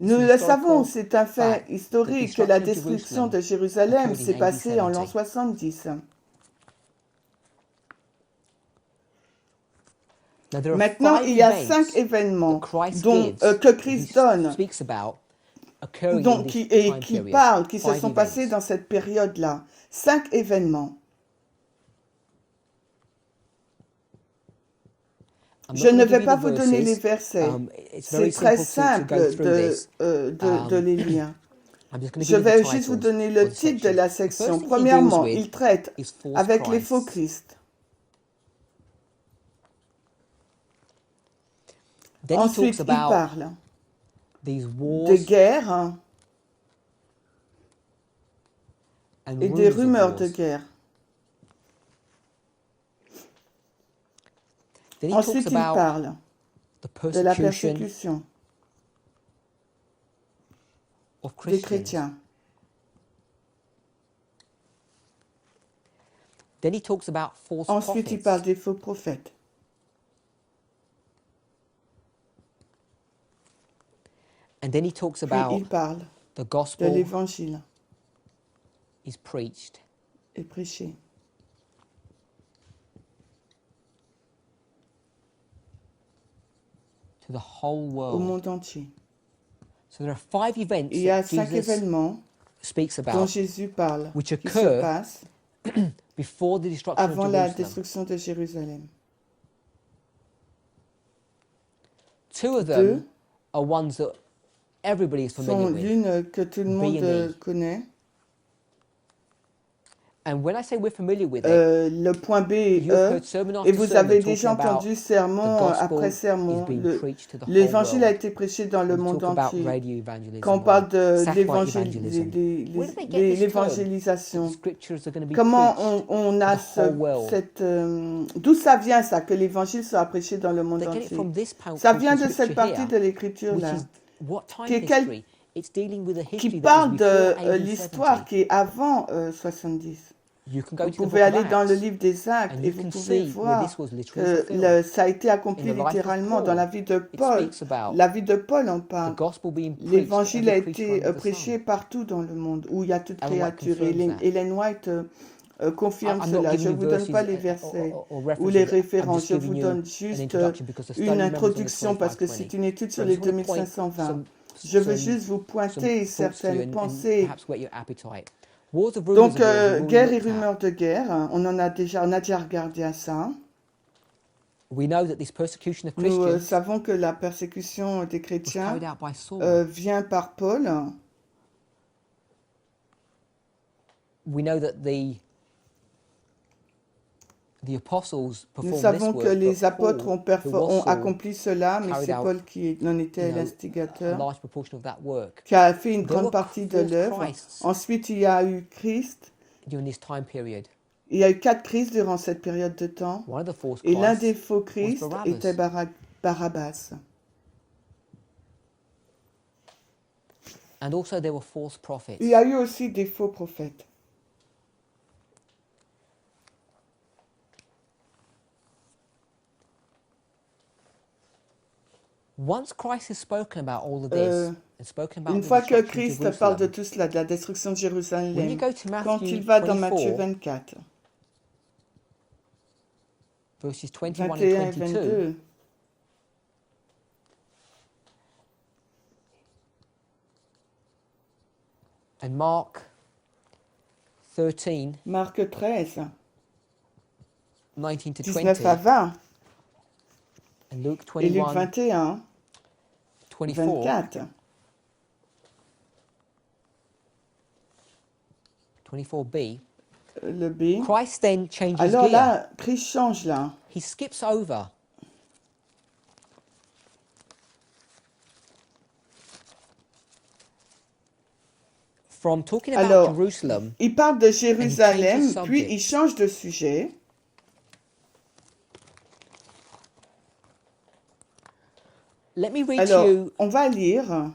Nous le savons, c'est un fait historique que la destruction de Jérusalem s'est passée en l'an 70. Maintenant, il y a 5 événements que Christ donne qui parlent, qui se sont passés dans cette période-là. 5 événements. Je ne vais pas vous donner les versets. C'est très simple de les lire. Je vais juste vous donner le titre de la section. Premièrement, il traite avec les faux Christ. Ensuite, il parle des guerres et des rumeurs de guerre. Ensuite, il parle de la persécution des chrétiens. Ensuite, il parle des faux prophètes. And then he talks about il parle the gospel de l'évangile is preached. Et prêché. To the whole world. Au monde entier. So there are 5 events il y a 5 événements dont Jésus parle which qui se passent before the destruction avant la destruction de Jérusalem. 2 of them are ones that sont l'une que tout le monde connaît. Le point B et E, et vous avez déjà entendu sermon après sermon. L'évangile a été prêché dans le monde entier. Quand on parle de l'évangélisation, comment on a cette... d'où ça vient ça, que l'évangile sera prêché dans le monde entier? Ça vient de cette partie de l'écriture-là, qui parle de l'histoire qui est avant 70. Vous pouvez aller dans le livre des Actes et vous pouvez voir que ça a été accompli littéralement dans la vie de Paul. La vie de Paul en parle. L'évangile a été prêché partout dans le monde où il y a toute créature. Ellen White confirme cela. Je ne vous donne pas les versets ou les références. Je vous donne juste une introduction parce que c'est une étude sur les 2520. Je veux juste vous pointer certaines pensées. Donc, guerre et rumeurs de guerre, on a déjà regardé à ça. Nous savons que la persécution des chrétiens vient par Paul. Nous savons que les apôtres ont accompli cela, mais c'est Paul qui en était l'instigateur, qui a fait une grande partie de l'œuvre. Ensuite, il y a eu Christ. Il y a eu 4 Christ durant cette période de temps. Et l'un des faux Christ était Barabbas. Il y a eu aussi des faux prophètes. Une fois que Christ parle de tout cela, de la destruction de Jérusalem, quand il va dans Matthieu 24, 21 et 22, Marc 13, 19 à 20, et Luc 21, 24. 24b. Le B. Christ then changes Alors gear. là, Christ change là. He skips over. From talking about Alors, Jerusalem, il parle de Jérusalem, puis il change de sujet. let me read Alors, you on va lire,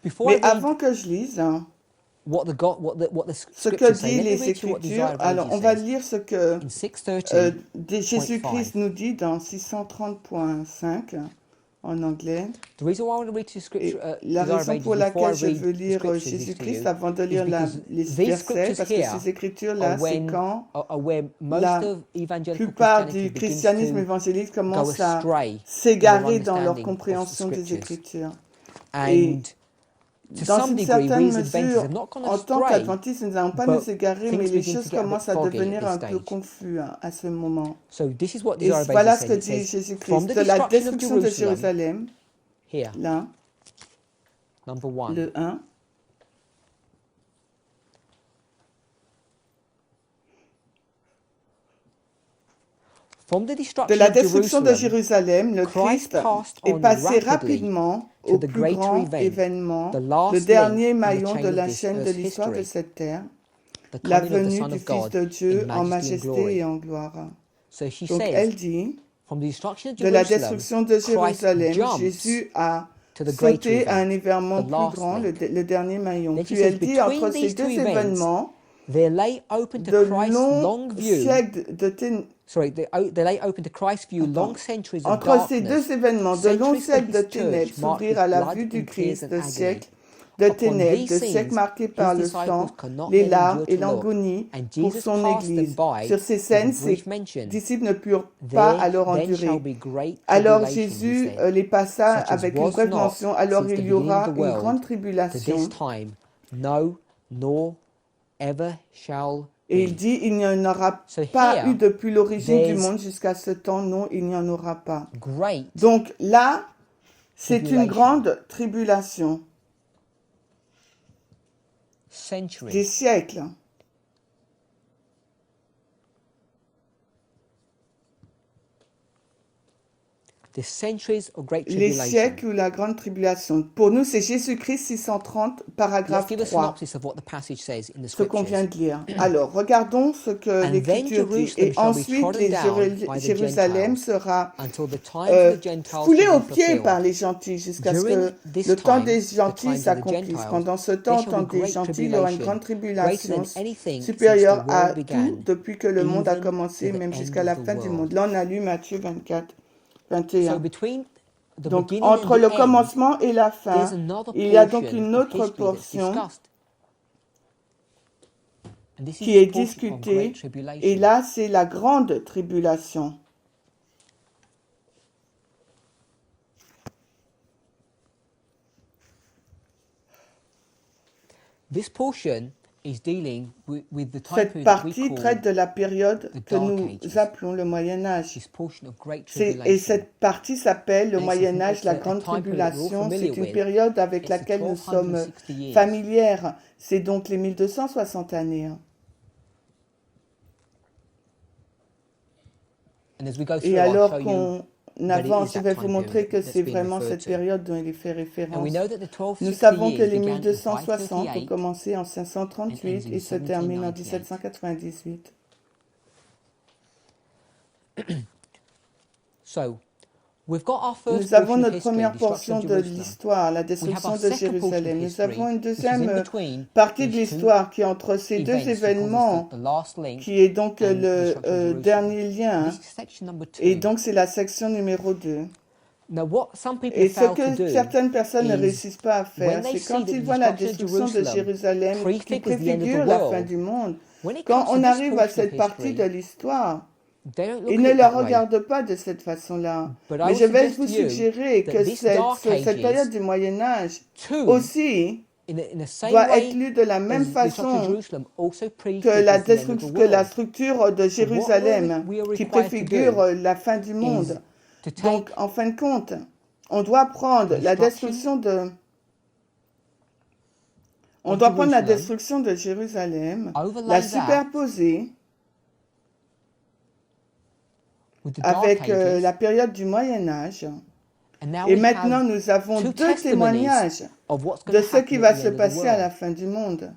before mais I read avant que je lise, what the ce que scriptures say. disent Let me les read you what Écritures. Desire of Alors, Ages on va says. lire ce que In 6:30, Jésus-Christ nous dit dans 630.5 en anglais. the reason why I want to read to Et scripture, la Desire of raison Ages pour before I laquelle je read veux the lire scriptures Jésus-Christ to you avant de is lire because les these versets, scriptures parce que here ces Écritures-là, are c'est when quand are where most la of evangelical plupart Christianity du begins christianisme to évangélique go commence à astray in s'égarer their dans leur understanding of the compréhension des scriptures. Écritures. Et And to dans some une degree, certaine we as Adventists mesure, have not gone en tant astray, qu'adventistes, nous n'allons pas but nous égarer, mais things les begin choses to get a bit commencent à foggy at devenir this un peu stage. confus à ce moment. So this is what Et Desire of voilà Ages ce says. que It dit says, Jésus-Christ. from the De la destruction of destruction de Jerusalem, Jérusalem, here, là, number 1, le 1, from the de destruction la of destruction de Jerusalem, Jérusalem, le Christ Christ passed est on passé rapidly rapidement to au the plus greater grand event, événement, the le last dernier link in the maillon chain de of la this chaîne de earth's l'histoire de history, cette terre, the la coming of the venue Son du of Fils God de Dieu in en majesty and majesté et glory. en gloire. So he Donc says, elle dit, from the destruction of de la Jerusalem, destruction de Christ Jérusalem, jumps Jésus a to the greater sauté à un event, événement the plus last grand, link. le dernier maillon. Then she Puis says, elle dit, entre between ces these two deux events, événements, there lay open to de Christ's longs long view, siècles de ténèbres. they lay open to Christ's view long centuries of Entre ces darkness, deux événements, de longs centuries where siècles de his ténèbres church marked s'ouvrirent with à la blood vue du and tears Christ, and de agony. siècles de Upon ténèbres, these de siècles scenes, marqués par his le disciples sang, could not les then larmes endure et to look, l'agonie and pour Jesus son passed them Église. by Sur ces with a scènes, ses brief mention. disciples ne purent pas There alors then shall endurer. be great Alors tribulation, he Jésus said, les passa such as avec une was brève not mention, alors since the il y beginning of aura the une world grande to tribulation. this time, no, nor ever shall Et il be. dit, il n'y en aura So pas here, eu depuis l'origine du there's monde jusqu'à ce temps, non, il n'y en aura pas. great Donc là, C'est une grande tribulation. Des siècles. Les siècles ou la grande tribulation. Pour nous, c'est Jésus-Christ 630, paragraphe 3, ce qu'on vient de lire. Alors, regardons ce que l'Écriture dit. Et ensuite, Jérusalem sera foulé aux pieds par les gentils jusqu'à ce que le temps des gentils s'accomplisse. Pendant ce temps, au temps des gentils, il y aura une grande tribulation supérieure à tout depuis que le monde a commencé, même jusqu'à la fin du monde. Là, on a lu Matthieu 24. 21. Donc, entre le commencement et la fin, il y a donc une autre portion qui est discutée, et là, c'est la grande tribulation. Cette partie traite de la période que nous appelons le Moyen-Âge. Et cette partie s'appelle le Moyen-Âge, la Grande Tribulation. C'est une période avec laquelle nous sommes familières. C'est donc les 1260 années. Et alors qu'on avance, je vais vous montrer que c'est vraiment cette période dont il est fait référence. Nous savons que les 1260 ont commencé en 538 et se terminent en 1798. Nous avons notre première portion de l'histoire, la destruction de Jérusalem. Nous avons une deuxième partie de l'histoire qui est entre ces deux événements, qui est donc le dernier lien. Et donc c'est la section numéro 2. Et ce que certaines personnes ne réussissent pas à faire, c'est quand ils voient la destruction de Jérusalem qui préfigure la fin du monde, quand on arrive à cette partie de l'histoire, ils ne la regardent pas de cette façon-là. Mais je vais vous suggérer que cette période du Moyen-Âge aussi doit être lue de la même façon que la structure de Jérusalem, qui préfigure la fin du monde. Donc, en fin de compte, on doit prendre la destruction de... On doit prendre la destruction de Jérusalem, la superposer avec la période du Moyen-Âge. Et maintenant, nous avons deux témoignages de ce qui va se passer à la fin du monde.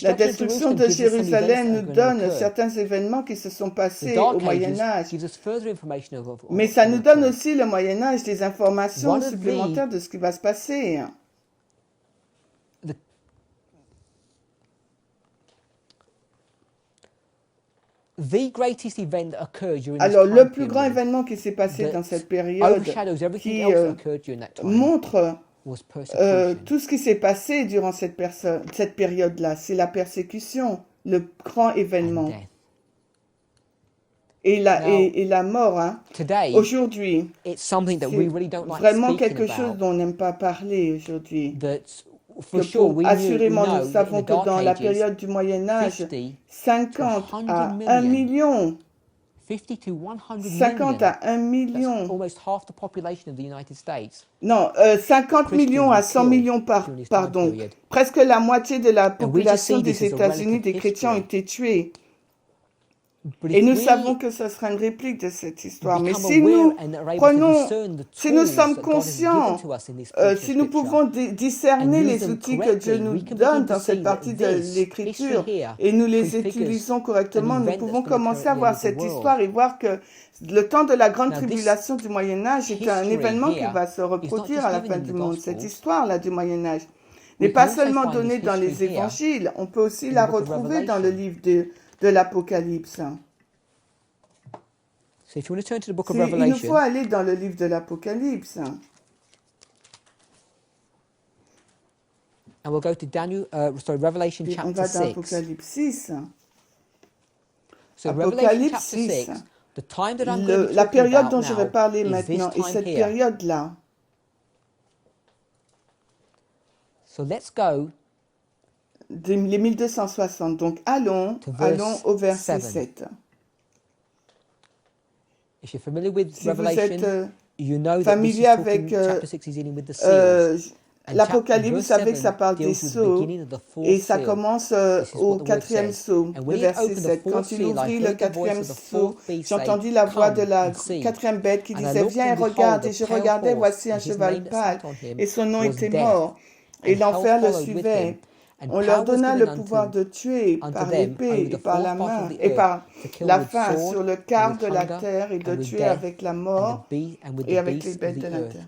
La destruction de Jérusalem nous donne certains événements qui se sont passés au Moyen-Âge. Mais ça nous donne aussi, le Moyen-Âge, des informations supplémentaires de ce qui va se passer. Alors, le plus grand événement qui s'est passé dans cette période, qui montre tout ce qui s'est passé durant cette période-là, c'est la persécution, le grand événement. Et la mort, hein. Aujourd'hui, c'est vraiment quelque chose dont on n'aime pas parler aujourd'hui. Assurément, nous savons que dans la période du Moyen-Âge, 50 à 1 million, 50 à 1 million, non, 50 millions à 100 millions pardon, presque la moitié de la population des États-Unis des chrétiens ont été tués. Et nous savons que ce sera une réplique de cette histoire. Mais si nous sommes conscients, si nous pouvons discerner les outils que Dieu nous donne dans cette partie de l'Écriture et nous les utilisons correctement, nous pouvons commencer à voir cette histoire et voir que le temps de la grande tribulation du Moyen-Âge est un événement qui va se reproduire à la fin du monde. Cette histoire-là du Moyen-Âge n'est pas seulement donnée dans les évangiles, on peut aussi la retrouver dans le livre de l'Apocalypse. Il nous faut aller dans le livre de l'Apocalypse. And we'll go to Daniel, Revelation Et on chapter va dans 6. Apocalypse 6. So Apocalypse Revelation chapter 6, 6, the time that I'm going to la talk période about dont je vais now parler is maintenant this est time cette here. période-là. So let's go Les 1260. Donc allons au verset 7. If you're familiar with Si vous êtes Revelation, familier avec l'Apocalypse, vous savez que ça parle des sceaux, et ça commence au 4e sceau, le verset 7. Quand il ouvrit le 4e sceau, j'entendis la voix de la 4e bête qui disait, viens et regarde. Et je regardais, voici un cheval pâle, et son nom était mort, et l'enfer le suivait. On leur donna le pouvoir de tuer par l'épée et par la main et par la faim sur le quart de la terre et de tuer avec la mort et avec les bêtes de la terre.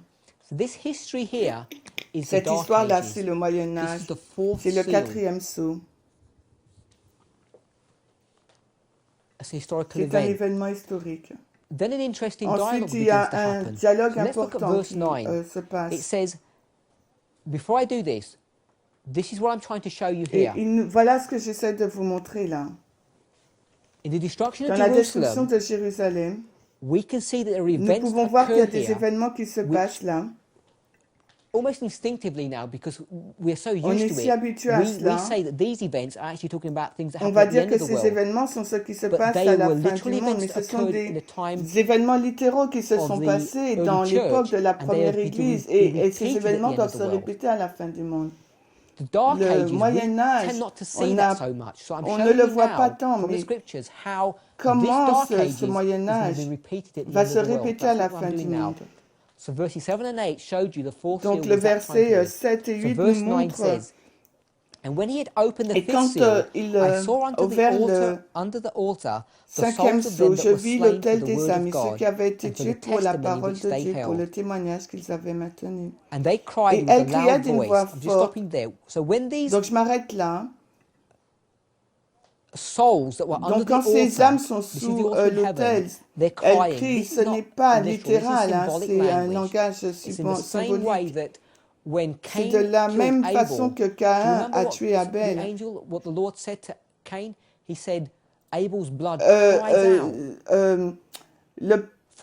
Cette histoire-là, c'est le Moyen-Âge, c'est le 4e sceau. C'est un événement historique. Ensuite, il y a un dialogue important qui se passe. Voilà ce que j'essaie de vous montrer là. Dans la destruction de Jérusalem, nous pouvons voir qu'il y a des événements qui se passent là. Almost instinctively now, because we are so On est used to si it, habitué à cela. we say that these events are actually talking about things that On happen va at the dire end que of the ces world. événements sont ceux qui se But passent they à la were fin du literally monde, events mais that ce sont occurred in the time des événements littéraux qui se of sont the passés early dans l'époque church, de la and they première are Église, be et ces repeated at the événements end doivent of the se world. répéter à la fin du monde. The Dark Le Ages, we Moyen-Âge, tend not to see on that so much. So I'm ne showing le you voit pas now tant, from the mais scriptures how this comment Dark ce Ages is going to Moyen-Âge be repeated at the va end se of the world. répéter à That's la what fin I'm du doing now. monde. So verses 7 and 8 showed you the fourth seal Donc le was that time verset period. 7 et So 8 nous verse 9 montre, says, And when he had opened the et fifth quand seal, il I saw ouvert under the altar the cinquième souls of sceau, them je that were vis slain for l'autel the des word of âmes, ceux God qui avaient été and for tués the pour la testimony parole which de they Dieu, pour held. le témoignage qu'ils avaient maintenu. And they cried Et with a elle criait loud d'une voice. voix I'm just forte. stopping there. So when these Donc je m'arrête là. souls that were under Donc the quand ces altar, âmes sont this is the sous altar in l'autel, heaven, they're elles crying. crient, This ce is n'est not pas literal, this is littéral, hein, symbolic c'est un language. langage It's in the same way symbolique. that when C'est Cain de la killed même Abel, façon que do you Caïn remember a what tué the Abel. angel, what the Lord said to Cain? He said, Abel's blood cries out.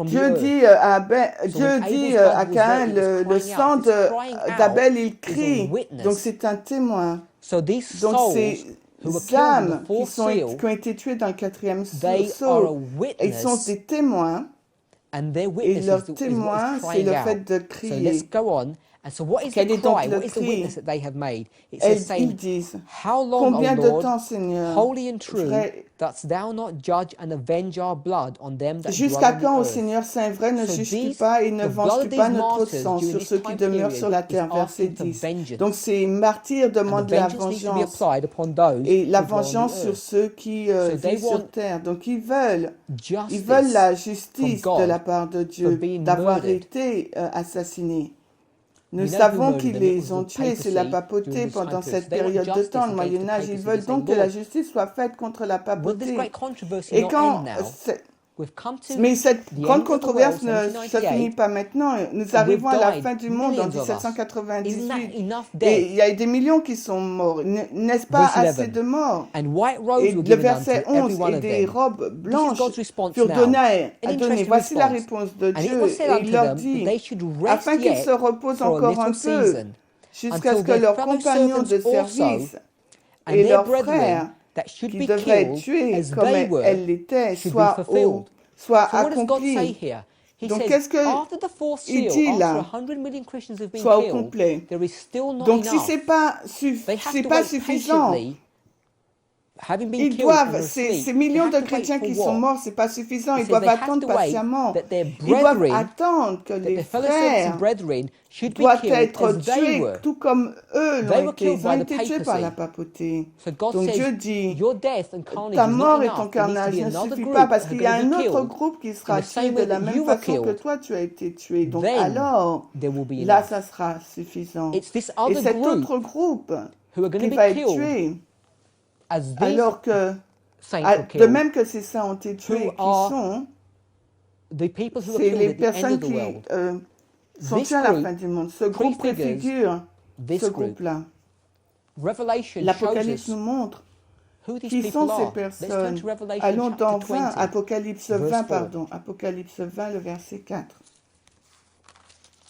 Dieu dit à Caïn, le sang d'Abel, il crie. Donc c'est un témoin. Donc ces âmes qui ont été tuées dans le quatrième sceau, ils sont des témoins. Et leur témoin, c'est le fait de crier. And so what is Quel the est donc cry? le What is the cri? witness that they have made? It says, saying, Ils disent, How long, combien O de Lord, temps, Seigneur, holy and true, vrai, dost thou not judge and avenge our blood on them that dwell jusqu'à on the quand, ô earth? Seigneur Saint vrai, ne So juges-tu these, pas et ne the blood venges-tu of these pas notre martyrs sang during sur this ceux qui time demeurent period sur la is terre? Verset asking for 10. vengeance. Donc ces martyrs And the demandent la vengeance needs to be vengeance applied upon those et la who dwell on vengeance the sur earth. ceux qui So they vivent sur want terre. Donc ils veulent justice la from justice de God la part de for Dieu being d'avoir murdered. été assassinés. Nous We know who savons murdered qu'ils them. It les was ont the tués, c'est la papacy papauté during this time pendant period. So cette they want période de justice temps, le against the Moyen-Âge. Ils papacy. veulent They say, donc que la Lord, justice soit faite contre la will this papauté. great controversy Et not quand end now? We've come to mais cette the grande end of the world, controverse ne se 1798, finit pas maintenant. Nous and arrivons à la we've fin died, du monde en millions of us. Isn't that 1798. enough Et dead? il y a des millions qui sont morts. N'est-ce pas Verse assez 11. de morts? And white robes Et were le given verset unto every 11, one et of des them. robes This is blanches God's response furent now. données An à donner. interesting Voici la response. réponse de And it Dieu. was said Et il unto leur them that dit, they should rest afin qu'ils yet se reposent for a encore un little peu, season, jusqu'à until ce que their leurs fellow compagnons de servants also service and et their leurs brethren frères that should qui be devraient être killed tués as comme they were elles l'étaient should be soient fulfilled. soit So what does God say accomplis. here? He Donc says, qu'est-ce after the fourth qu'il seal, dit after là? 100 million Christians have been Soit au killed, complet. there is still not Donc si enough. c'est pas, They have to pas wait suffisant, patiently. Having been ils killed and doivent, are ces asleep, millions they de have to wait chrétiens for qui sont what? morts, c'est pas suffisant. It Ils says doivent they have attendre to wait patiemment. that their Ils doivent brethren, attendre que that les their fellow servants and frères brethren should be doivent killed être as they tués, were. tout comme eux l'ont They were été. killed Ils ont by the été tués par la papacy. papauté. So God Donc Dieu says, dit, your death and carnage ta is mort not et ton enough. There needs to carnage be ne another suffit group pas parce that are qu'il y a going to un be autre killed groupe qui in sera the tué same de way la that même you were façon que killed. toi tu as été tué. Donc Then alors, there will be là enough. ça sera suffisant. It's this Et other cet group autre groupe who are going qui to va be être killed tué, as these alors que saints were de killed, même que ces saints ont été tués, who qui are sont, the people who were c'est killed les at the end personnes of the qui world. sont This tuées à la group fin du monde. Ce groupe prefigures préfigure this ce group. groupe-là. Revelation shows L'Apocalypse nous us montre who these qui sont people ces are. Let's turn personnes. to Revelation Allons chapter dans 20, 20. Apocalypse verse 20, 4. pardon. Apocalypse 20, le verset 4.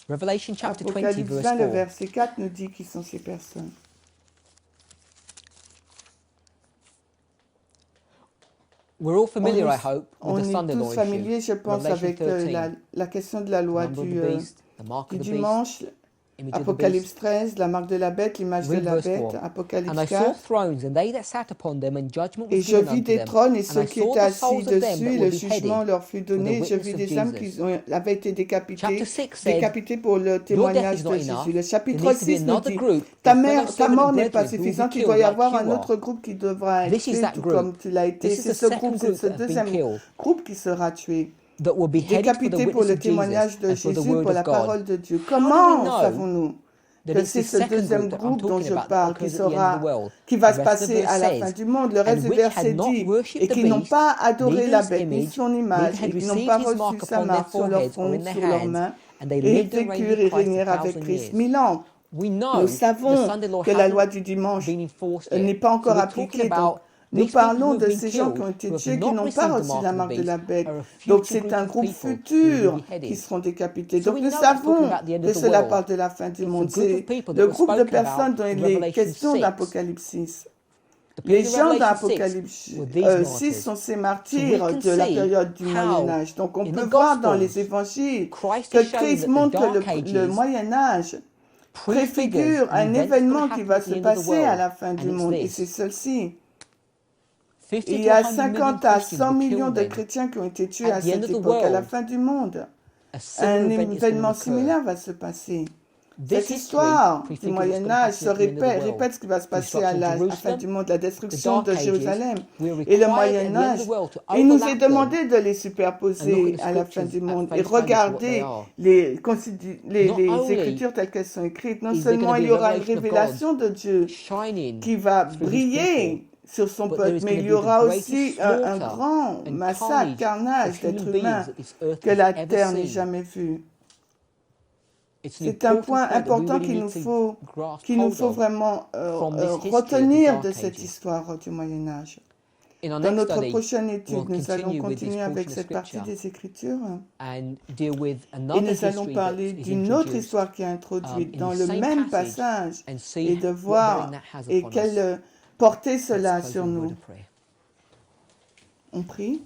Revelation chapter 20, Apocalypse verse 20, le 4. verset 4 nous dit qui sont ces personnes. We're all familiar, I hope, with On the est Sunday tous law familiers, issue. je pense, Revelation avec 13, la question de la the loi number of the beast, the mark du of the beast, dimanche, image of the Apocalypse beast. 13, la marque de la bête, l'image de Read la verse bête, 4. And Apocalypse I saw 4. thrones, and they that sat upon them, and judgment Et was je given vis unto des them. trônes et And ceux I qui saw étaient the assis souls of them dessus, that et were le jugement beheaded leur fut for the donné. Je witness vis of des âmes Jesus. qui avaient été décapitées, Chapter 6 said, décapitées pour le your death témoignage is de not Jésus. enough. Le There chapitre needs to be 6 nous another dit, group, ta your fellow servants mort and n'est pas brethren, who will be suffisante, il killed doit y like avoir you un are. autre groupe qui devra être This is tué, that tout group. comme tu l'as été. This is C'est the ce groupe, second c'est group ce that have been deuxième killed, groupe qui sera tué. that were beheaded for the Décapité pour witness le of Jesus témoignage de and for the Jésus, word pour of la God. parole de Dieu. How do we Comment know savons-nous that que it's c'est this ce second deuxième group that I'm groupe dont talking je about that parle qui occurs at the end of the world? qui va The se rest of the passer verse à la says, fin du monde? Le reste and du which verset had not dit, worshipped et the qui n'ont beast, pas adoré neither la his bête, ni image, son image, neither et had qui n'ont received pas his reçu mark sa upon their marque sur leur foreheads or front, in their sur leurs hands, mains, and they et ils lived and reigned vécurent with et Christ régnèrent avec 1,000 Christ years. 1000 ans. We Nous know the savons Sunday law que la loi hasn't du dimanche been enforced n'est yet. pas So encore we're talking appliquée. Donc, about nous these people who parlons have de been ces gens qui ont killed, été who have tués, qui not n'ont pas received the reçu mark la of the marque de la beast, bête. are a Donc, future c'est group un of groupe people who will be futur qui beheaded. seront décapités. So Donc, we nous know it's talking savons about the end que of the cela world. parle de la fin du It's the monde. group of C'est people that le were groupe de spoken personnes about dont in il est Revelation question 6. d'Apocalypse 6. The Les people in gens Revelation 6 d'Apocalypse were these 6 martyrs. sont ces So we martyrs can de la see période du Moyen how Âge. Donc on in peut the voir dans les Gospels évangiles Christ que is showing Christ that the montre que Dark le Ages Moyen Âge prefigures préfigure the un events that's going to événement qui va happen at se the end of the passer à world. la fin du And it's monde. Et c'est this. ceci. 50 Il y to a 100 million 50 à Christians 100 were millions killed de then. chrétiens qui ont été tués At à the end cette of the époque. À la world, fin du monde, a similar un event is going to événement occur. similaire va se passer. This Cette history histoire du prefigures what's Moyen going to Âge se happen at the end of the world. répète ce qui va se passer Destruction of à la fin Jerusalem, du monde, la the destruction Dark de Ages, Jérusalem we're et le required at Moyen the end of Âge. the world to Il nous est overlap them demandé de les and look at superposer the à la fin scriptures du at monde et face value for what they regarder are. Not les only Écritures telles qu'elles sont écrites. Non is there going seulement to il be y a aura une revelation of God révélation de Dieu shining qui va through his people, briller sur son but there peuple, is mais going il to y be the aura greatest aussi un slaughter grand and massacre, carnage carnage of human d'êtres beings humains that this earth que has la ever terre n'ait seen. jamais vu. It's an C'est un important point point that we important really need to grasp qu'il nous hold faut of vraiment from this history of the retenir Dark de cette Ages. histoire du Moyen Âge. In our Dans next notre study, prochaine we'll étude, nous allons continue with this continuer avec portion of cette partie Scripture des Écritures and deal with et another nous allons history parler that is d'une autre introduced histoire qui est introduite in dans the le same même passage passage and see et de what voir bearing that has et upon us. quelle portée Let's cela a close sur with a word nous. of prayer. On prie.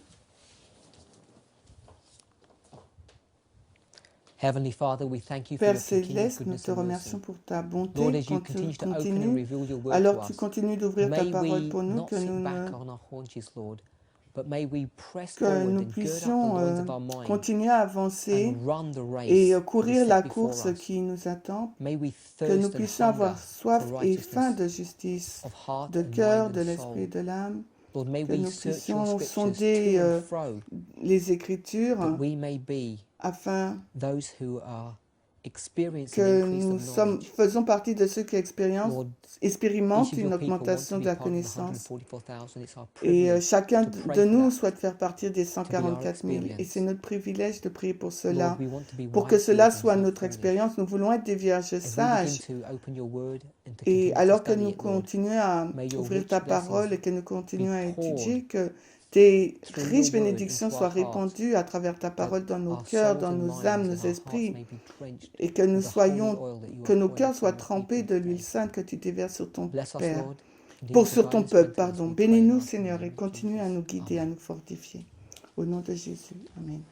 Heavenly Father, we thank you for Père your continued Céleste, nous goodness te and remercions mercy. pour ta bonté Lord, as you quand tu continue to open and continues, reveal your word to alors tu us, continues d'ouvrir ta may parole we pour nous, not que sit nous, back on our haunches, Lord, but may we press que forward nous and gird up the puissions loins of our mind continuer à avancer and run the et race that is courir la set before course us. qui nous attend, May we que nous thirst and puissions hunger avoir soif for et faim righteousness de justice, of heart de and cœur, mind de and l'esprit et soul. de l'âme, Lord, may que we nous search your puissions scriptures sonder to and fro, les Écritures that we may be afin those who are experiencing que increase nous of knowledge. faisons partie de ceux qui Lord, expérimentent each of une your people want augmentation to de be la part of the connaissance. 144,000. It's our Et privilege chacun to pray de for nous that. souhaite faire partie des be our 144 000. Et experience. c'est notre privilège de prier pour cela. Lord, we want to be Pour que wise cela virgins, soit not notre foolish. expérience, nous voulons être des vierges As we begin sages. to open your word and to Et continue to alors que study nous it, Lord, continuons à may your ouvrir rich ta blessings parole et que nous continuons à be étudier, poured que tes through your riches word bénédictions into soient our hearts, répandues à travers ta that parole dans nos our cœurs, souls dans and nos âmes, minds and nos our hearts esprits, may be quenched et que nous with the holy soyons, oil that you que are nos pouring cœurs soient upon your trempés people de l'huile today. sainte que tu déverses sur ton Bless us, Père. Lord. Continue to Sur guide ton us, peuple, strengthen us, pardon. we pray in Bénis-nous, our Seigneur, name et of continue à Jesus. nous guider, à Amen. nous fortifier. Au nom de Jésus. Amen.